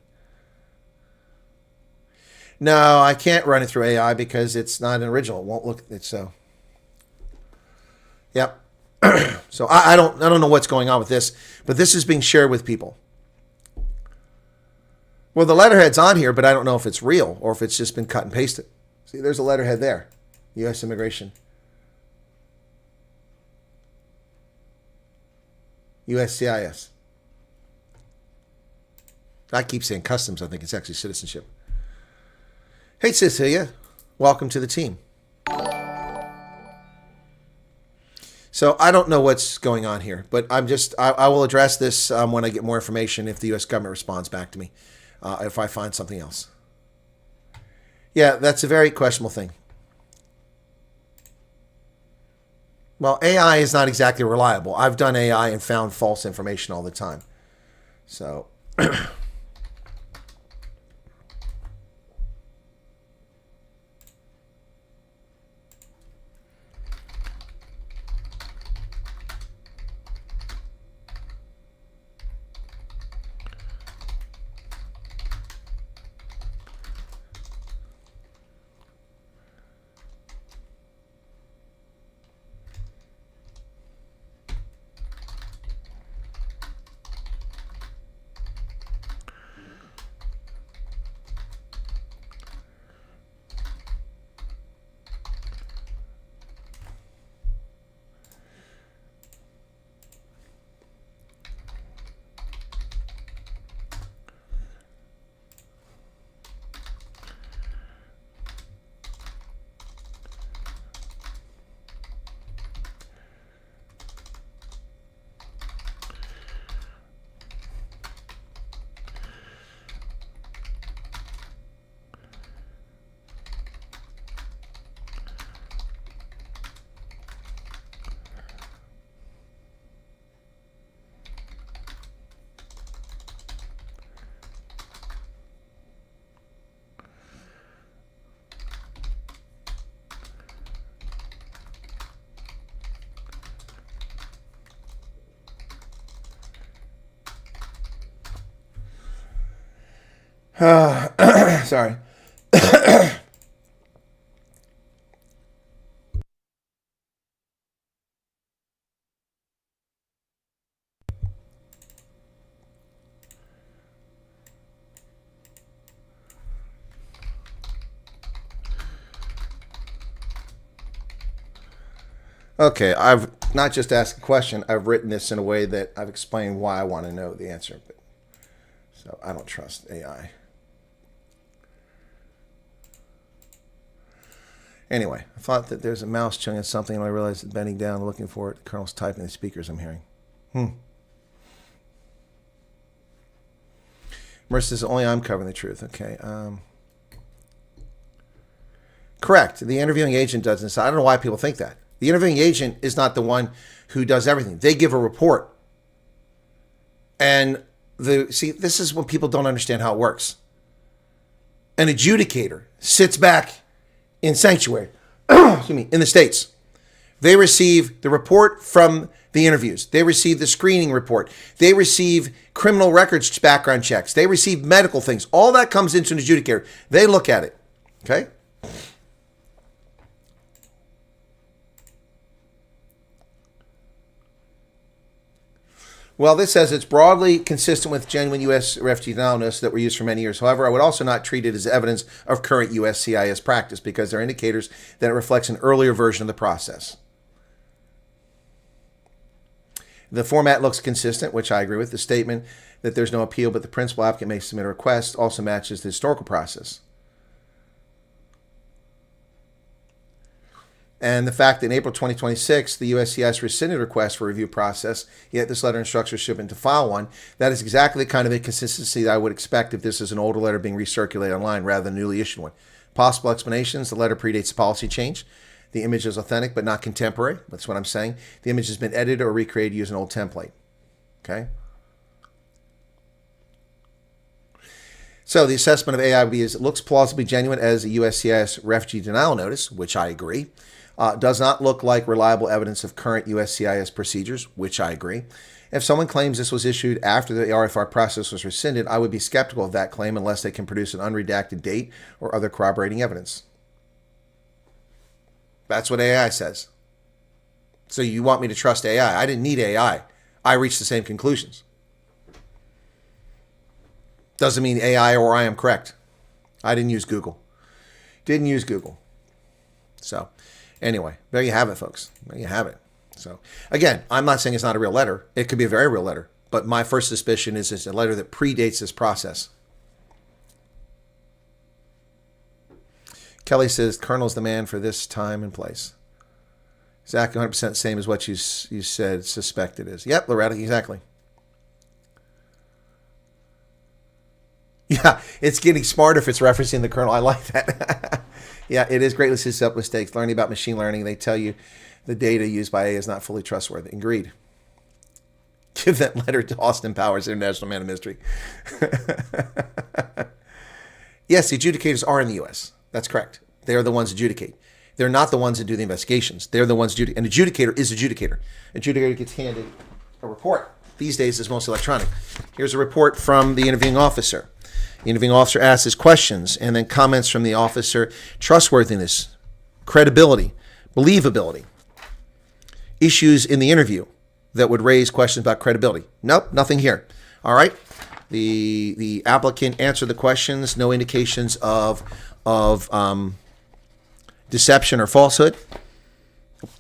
No, I can't run it through AI because it's not an original. It won't look. It's so. Yep. So I don't know what's going on with this, but this is being shared with people. Well, the letterhead's on here, but I don't know if it's real or if it's just been cut and pasted. See, there's a letterhead there. U.S. Immigration. USCIS. I keep saying customs. I think it's actually citizenship. Hey, Cecilia. Welcome to the team. So I don't know what's going on here, but I will address this when I get more information if the U.S. government responds back to me, if I find something else. Yeah, that's a very questionable thing. Well, AI is not exactly reliable. I've done AI and found false information all the time. So... Sorry. Okay, I've not just asked a question, I've written this in a way that I've explained why I want to know the answer. But, so I don't trust AI. Anyway, I thought that there's a mouse chewing on something, and I realized that bending down and looking for it, the Colonel's typing the speakers I'm hearing. Marissa says, only I'm covering the truth. Okay. Correct. The interviewing agent does this. I don't know why people think that. The interviewing agent is not the one who does everything. They give a report. And see, this is when people don't understand how it works. An adjudicator sits back in sanctuary, excuse me, in the States. They receive the report from the interviews. They receive the screening report. They receive criminal records background checks. They receive medical things. All that comes into an adjudicator. They look at it. Okay? Well, this says it's broadly consistent with genuine U.S. refugee denial notices that were used for many years. However, I would also not treat it as evidence of current USCIS practice because they're indicators that it reflects an earlier version of the process. The format looks consistent, which I agree with. The statement that there's no appeal, but the principal applicant may submit a request also matches the historical process. And the fact that in April 2026, the USCIS rescinded a request for review process, yet this letter instructs recipient to file one, that is exactly the kind of inconsistency that I would expect if this is an older letter being recirculated online rather than a newly issued one. Possible explanations: the letter predates the policy change. The image is authentic but not contemporary. That's what I'm saying. The image has been edited or recreated using an old template. Okay? So the assessment of AI would be is it looks plausibly genuine as a USCIS refugee denial notice, which I agree. Does not look like reliable evidence of current USCIS procedures, which I agree. If someone claims this was issued after the RFR process was rescinded, I would be skeptical of that claim unless they can produce an unredacted date or other corroborating evidence. That's what AI says. So you want me to trust AI? I didn't need AI. I reached the same conclusions. Doesn't mean AI or I am correct. I didn't use Google. Didn't use Google. So anyway, there you have it, folks. There you have it. So again, I'm not saying it's not a real letter. It could be a very real letter. But my first suspicion is it's a letter that predates this process. Kelly says, Colonel's the man for this time and place. Exactly 100% same as what you said, suspect it is. Yep, Loretta, exactly. Yeah, it's getting smarter if it's referencing the Colonel. I like that. Yeah, it is greatly to set up mistakes. Learning about machine learning, they tell you the data used by AI is not fully trustworthy. Agreed. Give that letter to Austin Powers, International Man of Mystery. Yes, the adjudicators are in the U.S. That's correct. They are the ones that adjudicate. They're not the ones that do the investigations. They're the ones adjudicate. An adjudicator is adjudicator. Adjudicator gets handed a report. These days, it's mostly electronic. Here's a report from the interviewing officer. The interviewing officer asks his questions and then comments from the officer: trustworthiness, credibility, believability. Issues in the interview that would raise questions about credibility. Nope, nothing here. All right. The applicant answered the questions. No indications of deception or falsehood.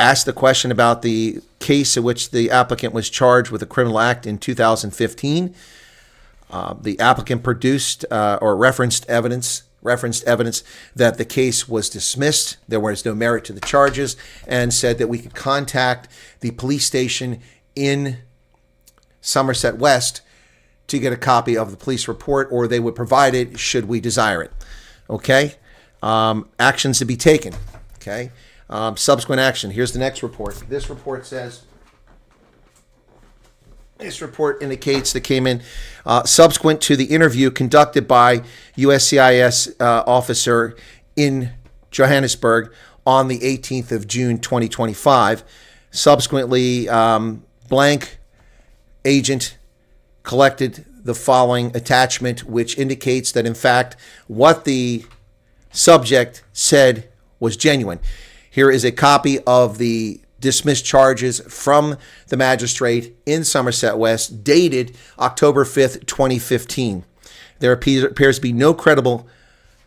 Asked the question about the case in which the applicant was charged with a criminal act in 2015. The applicant produced or referenced evidence that the case was dismissed. There was no merit to the charges, and said that we could contact the police station in Somerset West to get a copy of the police report, or they would provide it should we desire it. Okay? Actions to be taken. Okay? Subsequent action. Here's the next report. This report says, this report indicates that came in subsequent to the interview conducted by USCIS officer in Johannesburg on the 18th of June, 2025. Subsequently, blank agent collected the following attachment, which indicates that, in fact, what the subject said was genuine. Here is a copy of the dismissed charges from the magistrate in Somerset West, dated October 5th, 2015. There appears to be no credible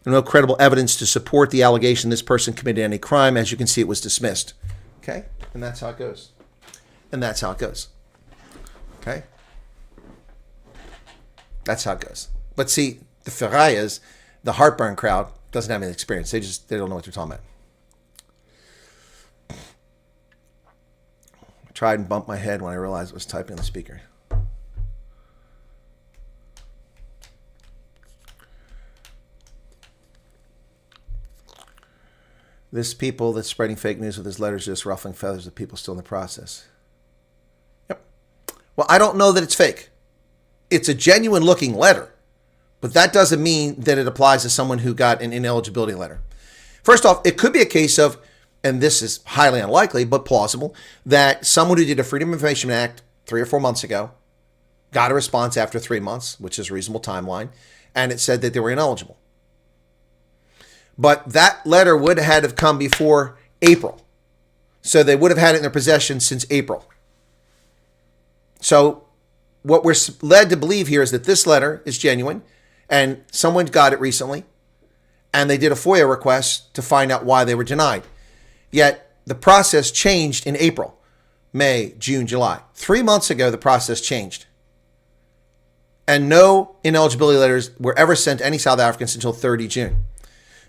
evidence to support the allegation this person committed any crime. As you can see, it was dismissed. Okay? And that's how it goes. And that's how it goes. Okay? That's how it goes. But see, the Ferrayas, the heartburn crowd, doesn't have any experience. They don't know what they're talking about. I tried and bumped my head when I realized it was typing on the speaker. This people that's spreading fake news with his letters just ruffling feathers of people still in the process. Yep. Well, I don't know that it's fake. It's a genuine looking letter, but that doesn't mean that it applies to someone who got an ineligibility letter. First off, it could be a case of, and this is highly unlikely, but plausible, that someone who did a Freedom of Information Act 3 or 4 months ago got a response after 3 months, which is a reasonable timeline, and it said that they were ineligible. But that letter would have come before April. So they would have had it in their possession since April. So what we're led to believe here is that this letter is genuine and someone got it recently and they did a FOIA request to find out why they were denied. Yet the process changed in April, May, June, July. 3 months ago, the process changed. And no ineligibility letters were ever sent to any South Africans until 30 June.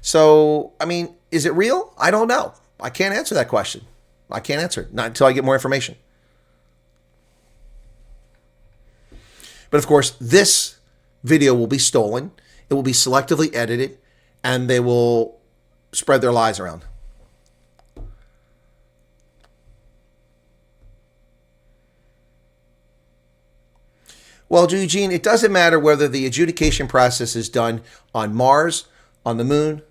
So, I mean, is it real? I don't know. I can't answer that question. I can't answer it, not until I get more information. But of course, this video will be stolen. It will be selectively edited, and they will spread their lies around. Well, Eugene, it doesn't matter whether the adjudication process is done on Mars, on the moon,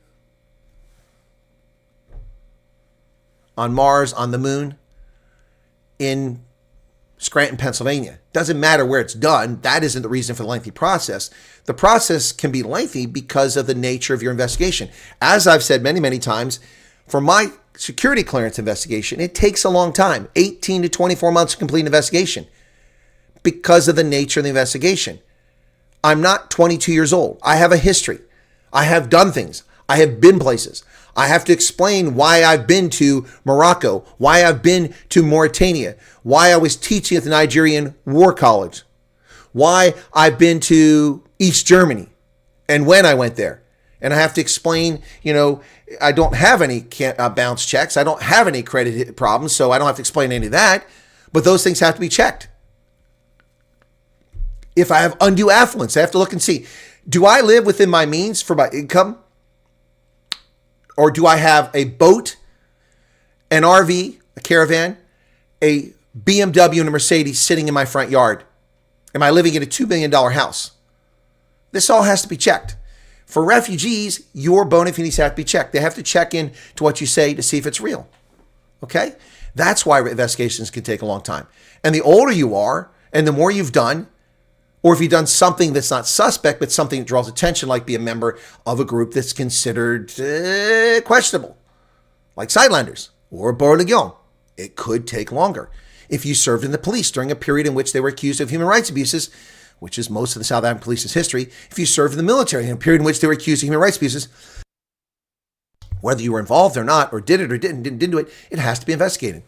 on the moon, in Scranton, Pennsylvania. Doesn't matter where it's done. That isn't the reason for the lengthy process. The process can be lengthy because of the nature of your investigation. As I've said many, many times, for my security clearance investigation, it takes a long time, 18 to 24 months to complete an investigation because of the nature of the investigation. I'm not 22 years old. I have a history. I have done things. I have been places. I have to explain why I've been to Morocco, why I've been to Mauritania, why I was teaching at the Nigerian War College, why I've been to East Germany, and when I went there. And I have to explain, I don't have any bounce checks. I don't have any credit problems, so I don't have to explain any of that. But those things have to be checked. If I have undue affluence, I have to look and see, do I live within my means for my income? Or do I have a boat, an RV, a caravan, a BMW and a Mercedes sitting in my front yard? Am I living in a $2 million house? This all has to be checked. For refugees, your bona fides have to be checked. They have to check in to what you say to see if it's real. Okay? That's why investigations can take a long time. And the older you are, and the more you've done, or if you've done something that's not suspect, but something that draws attention, like be a member of a group that's considered questionable, like Sidelanders or Borlegion, it could take longer. If you served in the police during a period in which they were accused of human rights abuses, which is most of the South African police's history, if you served in the military in a period in which they were accused of human rights abuses, whether you were involved or not, or did it or didn't do it, it has to be investigated.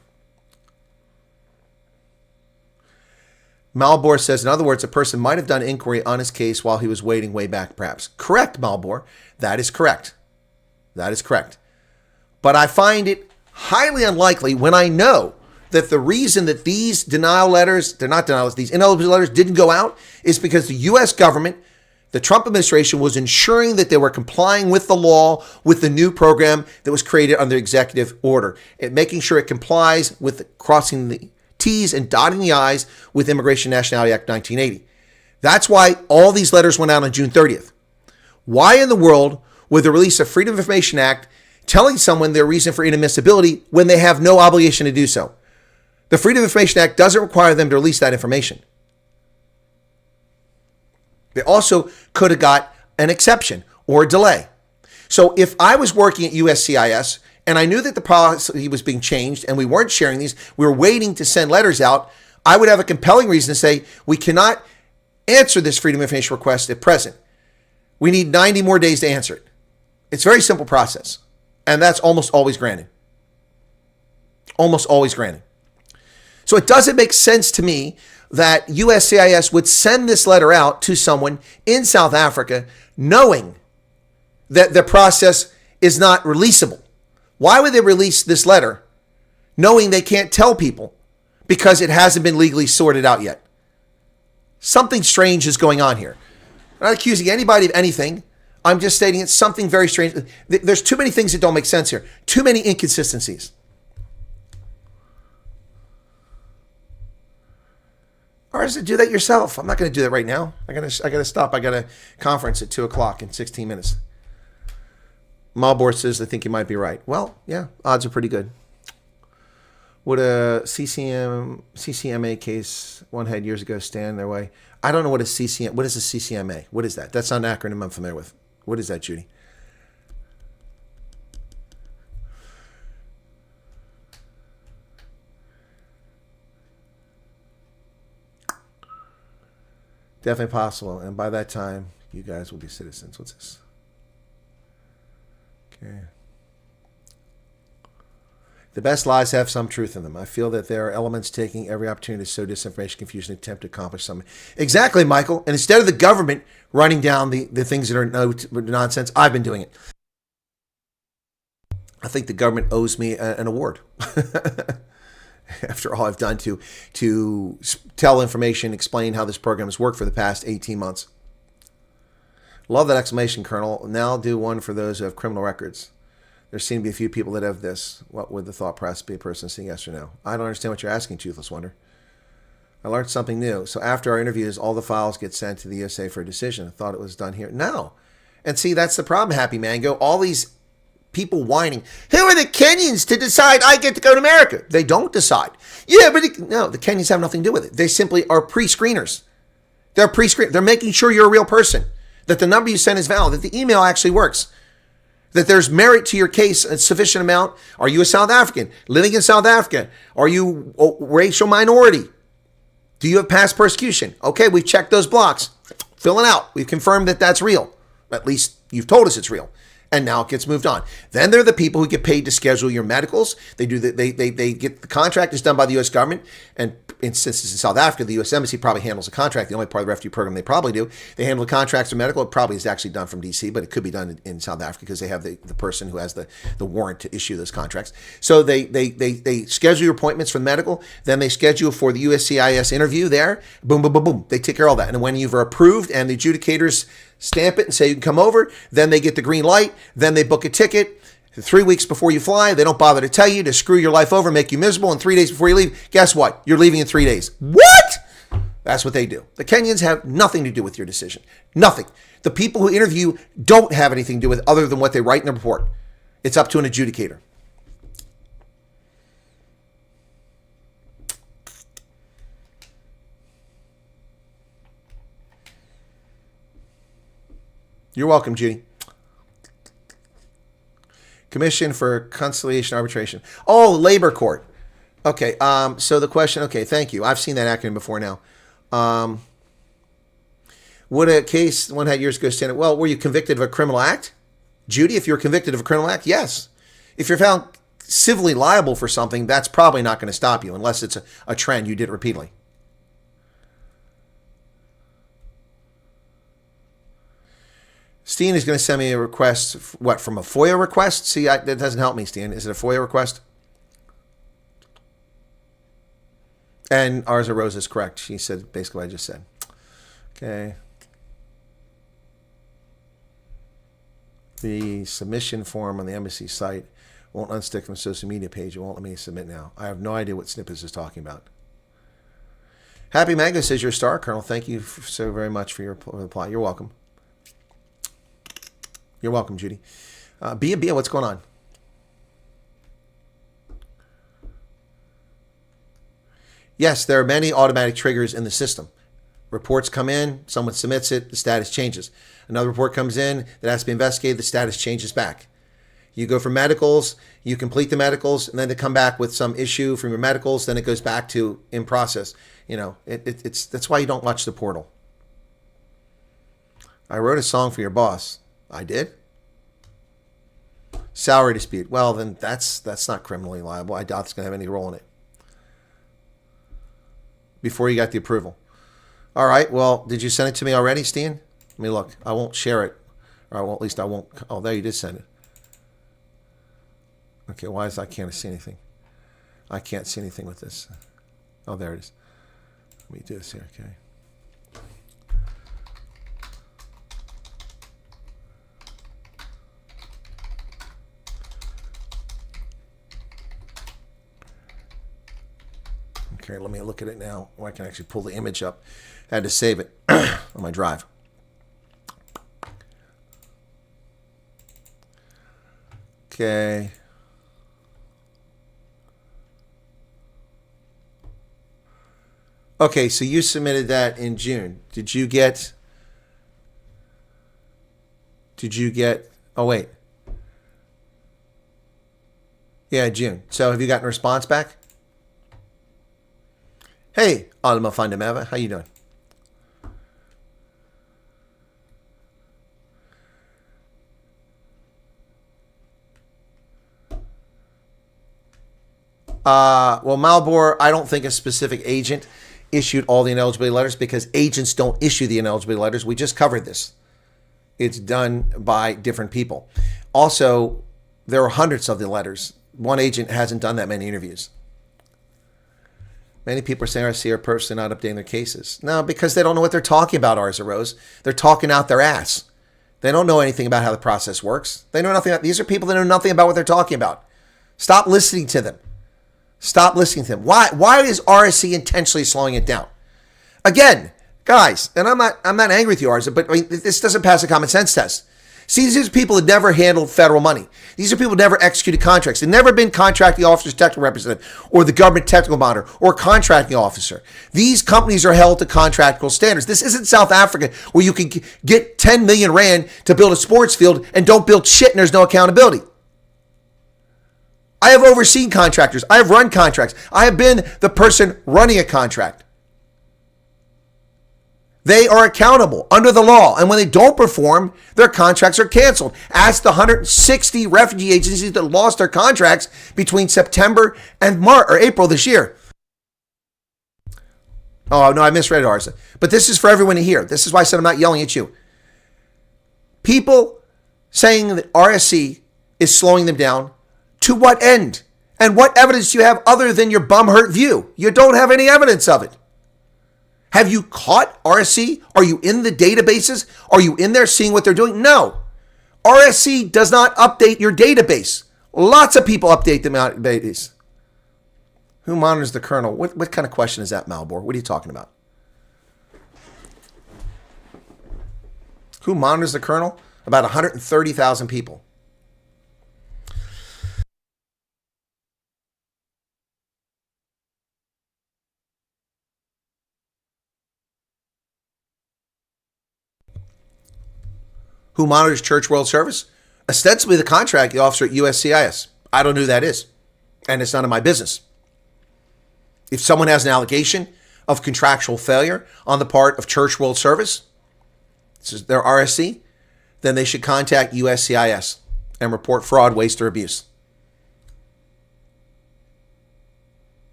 Malbor says, in other words, a person might have done inquiry on his case while he was waiting way back, perhaps. Correct, Malbor. That is correct. That is correct. But I find it highly unlikely when I know that the reason that these denial letters, they're not denial letters, these ineligible letters didn't go out is because the U.S. government, the Trump administration, was ensuring that they were complying with the law, with the new program that was created under executive order, and making sure it complies with crossing the T's and dotting the I's with Immigration and Nationality Act 1980. That's why all these letters went out on June 30th. Why in the world would the release of Freedom of Information Act telling someone their reason for inadmissibility when they have no obligation to do so? The Freedom of Information Act doesn't require them to release that information. They also could have got an exception or a delay. So if I was working at USCIS and I knew that the policy was being changed and we weren't sharing these, we were waiting to send letters out, I would have a compelling reason to say, we cannot answer this Freedom of Information request at present. We need 90 more days to answer it. It's a very simple process. And that's almost always granted. Almost always granted. So it doesn't make sense to me that USCIS would send this letter out to someone in South Africa knowing that the process is not releasable. Why would they release this letter knowing they can't tell people because it hasn't been legally sorted out yet? Something strange is going on here. I'm not accusing anybody of anything. I'm just stating it's something very strange. There's too many things that don't make sense here. Too many inconsistencies. Or is it do that yourself? I'm not going to do that right now. I gotta stop. I got a conference at 2:00 in 16 minutes. Malbor says, I think you might be right. Well, yeah, odds are pretty good. Would a CCMA case one had years ago stand their way? I don't know what is a CCMA? What is that? That's not an acronym I'm familiar with. What is that, Judy? Definitely possible. And by that time, you guys will be citizens. What's this? Okay. The best lies have some truth in them. I feel that there are elements taking every opportunity to sow disinformation, confusion, attempt to accomplish something. Exactly, Michael. And instead of the government running down the things that are nonsense, I've been doing it. I think the government owes me an award. After all I've done to tell information, explain how this program has worked for the past 18 months. Love that exclamation, Colonel. Now do one for those who have criminal records. There seem to be a few people that have this. What would the thought process be? A person saying yes or no? I don't understand what you're asking, Toothless Wonder. I learned something new. So after our interviews, all the files get sent to the USA for a decision. I thought it was done here. No. And see, that's the problem, Happy Mango. All these people whining, who are the Kenyans to decide I get to go to America? They don't decide. Yeah, but no, the Kenyans have nothing to do with it. They simply are pre-screeners. They're pre-screen. They're making sure you're a real person, that the number you send is valid, that the email actually works, that there's merit to your case, a sufficient amount. Are you a South African living in South Africa? Are you a racial minority? Do you have past persecution? Okay, we've checked those blocks. Fill it out. We've confirmed that that's real. At least you've told us it's real. And now it gets moved on. Then there are the people who get paid to schedule your medicals. They get the contract is done by the U.S. government. And since it's in South Africa, the U.S. Embassy probably handles the contract. The only part of the refugee program they probably do. They handle the contracts for medical. It probably is actually done from D.C., but it could be done in South Africa because they have the person who has the warrant to issue those contracts. So they schedule your appointments for the medical. Then they schedule for the USCIS interview there. Boom, boom, boom, boom. They take care of all that. And when you've approved and the adjudicators stamp it and say you can come over, then they get the green light, then they book a ticket. 3 weeks before you fly, they don't bother to tell you, to screw your life over, make you miserable, and 3 days before you leave, guess what? You're leaving in 3 days. What? That's what they do. The Kenyans have nothing to do with your decision. Nothing. The people who interview don't have anything to do with other than what they write in the report. It's up to an adjudicator. You're welcome, Judy. Commission for Conciliation Arbitration. Oh, Labor Court. Okay, so the question, okay, thank you. I've seen that acronym before now. Would a case one had years ago stand? Well, were you convicted of a criminal act? Judy, if you're convicted of a criminal act, yes. If you're found civilly liable for something, that's probably not going to stop you unless it's a trend you did repeatedly. Steen is going to send me a request, what, from a FOIA request? See, that doesn't help me, Steen. Is it a FOIA request? And Arza Rose is correct. She said basically what I just said. Okay. The submission form on the embassy site won't unstick from the social media page. It won't let me submit now. I have no idea what Snippets is talking about. Happy Mango says you're a star, Colonel. Thank you so very much for your reply. You're welcome. You're welcome, Judy. Bia, what's going on? Yes, there are many automatic triggers in the system. Reports come in, someone submits it, the status changes. Another report comes in that has to be investigated, the status changes back. You go for medicals, you complete the medicals, and then they come back with some issue from your medicals, then it goes back to in process. You know, it's that's why you don't watch the portal. I wrote a song for your boss. I did? Salary dispute. Well, then that's not criminally liable. I doubt it's going to have any role in it. Before you got the approval. All right, well, did you send it to me already, Steen? Let me look. I won't share it. Or I won't, at least I won't. Oh, there you did send it. Okay, why is I can't see anything? I can't see anything with this. Oh, there it is. Let me do this here, okay. Okay, let me look at it now. Or I can actually pull the image up. I had to save it on my drive. Okay. Okay, so you submitted that in June. Did you get, oh wait. Yeah, June. So have you gotten a response back? Hey, Alma Fundameva, how you doing? Well, Malbor, I don't think a specific agent issued all the ineligibility letters because agents don't issue the ineligibility letters. We just covered this. It's done by different people. Also, there are hundreds of the letters. One agent hasn't done that many interviews. Many people are saying RC are purposely not updating their cases. No, because they don't know what they're talking about, RSROs. They're talking out their ass. They don't know anything about how the process works. They know nothing. These are people that know nothing about what they're talking about. Stop listening to them. Stop listening to them. Why is RSC intentionally slowing it down? Again, guys, and I'm not angry with you, RSC, but I mean, this doesn't pass a common sense test. See, these are people that never handled federal money. These are people who never executed contracts. They've never been contracting officer's technical representative or the government technical monitor or contracting officer. These companies are held to contractual standards. This isn't South Africa where you can get 10 million rand to build a sports field and don't build shit and there's no accountability. I have overseen contractors. I have run contracts. I have been the person running a contract. They are accountable under the law. And when they don't perform, their contracts are canceled. Ask the 160 refugee agencies that lost their contracts between September and March or April this year. Oh, no, I misread it, Arsa. But this is for everyone to hear. This is why I said I'm not yelling at you. People saying that RSC is slowing them down. To what end? And what evidence do you have other than your bum-hurt view? You don't have any evidence of it. Have you caught RSC? Are you in the databases? Are you in there seeing what they're doing? No. RSC does not update your database. Lots of people update the database. Who monitors the kernel? What kind of question is that, Malbor? What are you talking about? Who monitors the kernel? About 130,000 people. Who monitors Church World Service? Ostensibly the contracting officer at USCIS. I don't know who that is, and it's none of my business. If someone has an allegation of contractual failure on the part of Church World Service, this is their RSC, then they should contact USCIS and report fraud, waste, or abuse.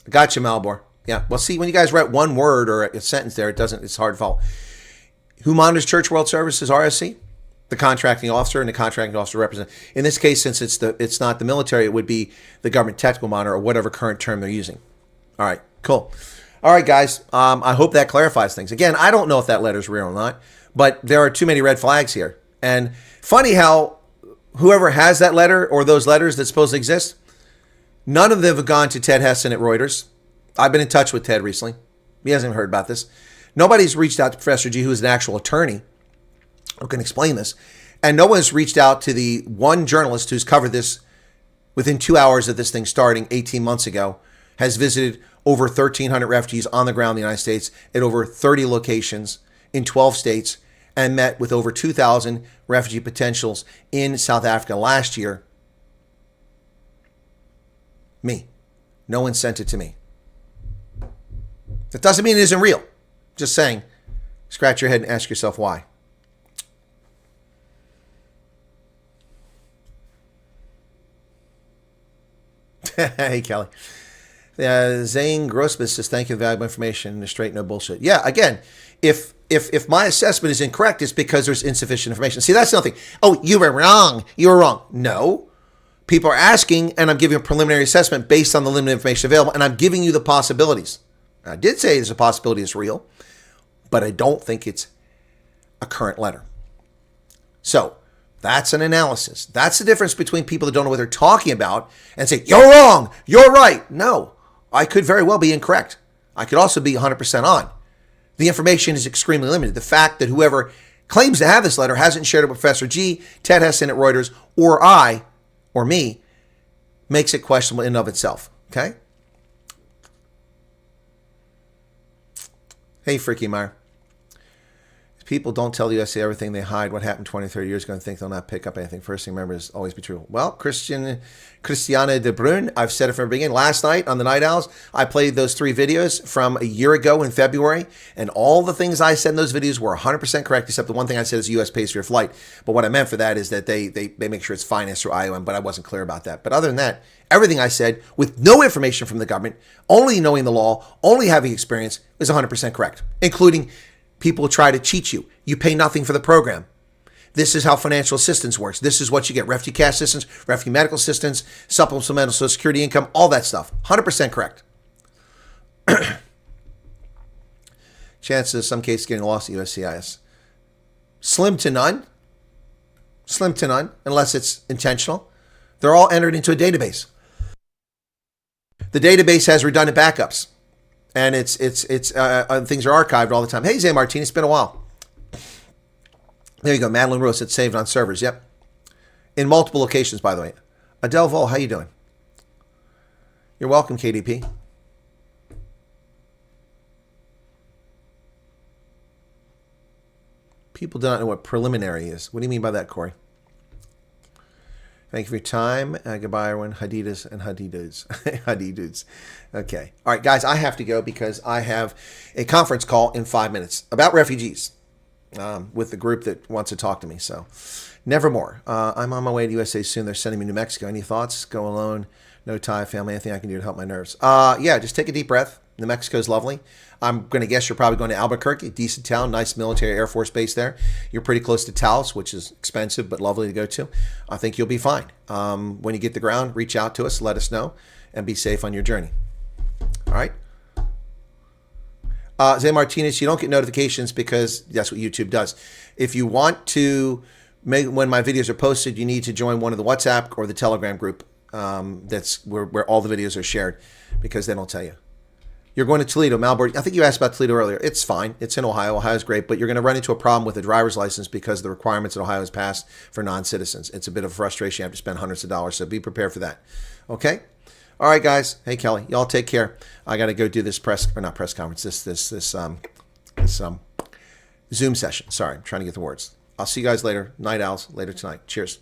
I got you, Malbor. Yeah. Well, see, when you guys write one word or a sentence there, it's hard to follow. Who monitors Church World Services, RSC? The contracting officer and the contracting officer representative. In this case, since it's not the military, it would be the government technical monitor or whatever current term they're using. All right, cool. All right, guys. I hope that clarifies things. Again, I don't know if that letter's real or not, but there are too many red flags here. And funny how whoever has that letter or those letters that supposedly exist, none of them have gone to Ted Hessen at Reuters. I've been in touch with Ted recently. He hasn't even heard about this. Nobody's reached out to Professor G, who is an actual attorney who can explain this. And no one's reached out to the one journalist who's covered this within 2 hours of this thing starting 18 months ago has visited over 1,300 refugees on the ground in the United States at over 30 locations in 12 states and met with over 2,000 refugee potentials in South Africa last year. Me. No one sent it to me. That doesn't mean it isn't real. Just saying, scratch your head and ask yourself why. Hey, Kelly. Zane Grossman says, thank you for valuable information. Straight, no bullshit. Yeah, again, if my assessment is incorrect, it's because there's insufficient information. See, that's nothing. Oh, you were wrong. You were wrong. No. People are asking, and I'm giving a preliminary assessment based on the limited information available, and I'm giving you the possibilities. I did say there's a possibility it's real, but I don't think it's a current letter. So that's an analysis. That's the difference between people that don't know what they're talking about and say, you're wrong, you're right. No, I could very well be incorrect. I could also be 100% on. The information is extremely limited. The fact that whoever claims to have this letter hasn't shared it with Professor G, Ted Heston at Reuters, or I, or me, makes it questionable in and of itself. Okay? Hey, Freaky Meyer. People don't tell the USA everything. They hide what happened 20, 30 years ago and think they'll not pick up anything. First thing to remember is always be true. Well, Christiane de Bruyne, I've said it from the beginning. Last night on the Night Owls, I played those 3 videos from a year ago in February, and all the things I said in those videos were 100% correct, except the one thing I said is the US pays for your flight. But what I meant for that is that they make sure it's financed through IOM, but I wasn't clear about that. But other than that, everything I said, with no information from the government, only knowing the law, only having experience, is 100% correct, including people try to cheat you. You pay nothing for the program. This is how financial assistance works. This is what you get. Refugee cash assistance, refugee medical assistance, supplemental Social Security income, all that stuff. 100% correct. Chances of some cases getting lost at USCIS. Slim to none. Slim to none, unless it's intentional. They're all entered into a database. The database has redundant backups. And things are archived all the time. Hey, Zay Martin, it's been a while. There you go. Madeline Rose, it's saved on servers. Yep. In multiple locations, by the way. Adele Vol, how you doing? You're welcome, KDP. People do not know what preliminary is. What do you mean by that, Corey? Thank you for your time. Goodbye, everyone. Hadidas and Hadidudes. Hadidudes. Okay. All right, guys, I have to go because I have a conference call in 5 minutes about refugees with the group that wants to talk to me. So, nevermore. I'm on my way to USA soon. They're sending me to New Mexico. Any thoughts? Go alone. No tie, family. Anything I can do to help my nerves? Yeah, just take a deep breath. New Mexico is lovely. I'm going to guess you're probably going to Albuquerque, decent town, nice military Air Force base there. You're pretty close to Taos, which is expensive but lovely to go to. I think you'll be fine. When you get to the ground, reach out to us, let us know, and be safe on your journey. All right? Zay Martinez, you don't get notifications because that's what YouTube does. If you want to make, when my videos are posted, you need to join one of the WhatsApp or the Telegram group. That's where all the videos are shared, because they don't tell you. You're going to Toledo, Malbert. I think you asked about Toledo earlier. It's fine. It's in Ohio. Ohio's great, but you're going to run into a problem with a driver's license because the requirements that Ohio has passed for non-citizens. It's a bit of frustration. You have to spend hundreds of dollars, so be prepared for that. Okay? All right, guys. Hey, Kelly. Y'all take care. I got to go do this conference, this Zoom session. Sorry, I'm trying to get the words. I'll see you guys later. Night Owls later tonight. Cheers.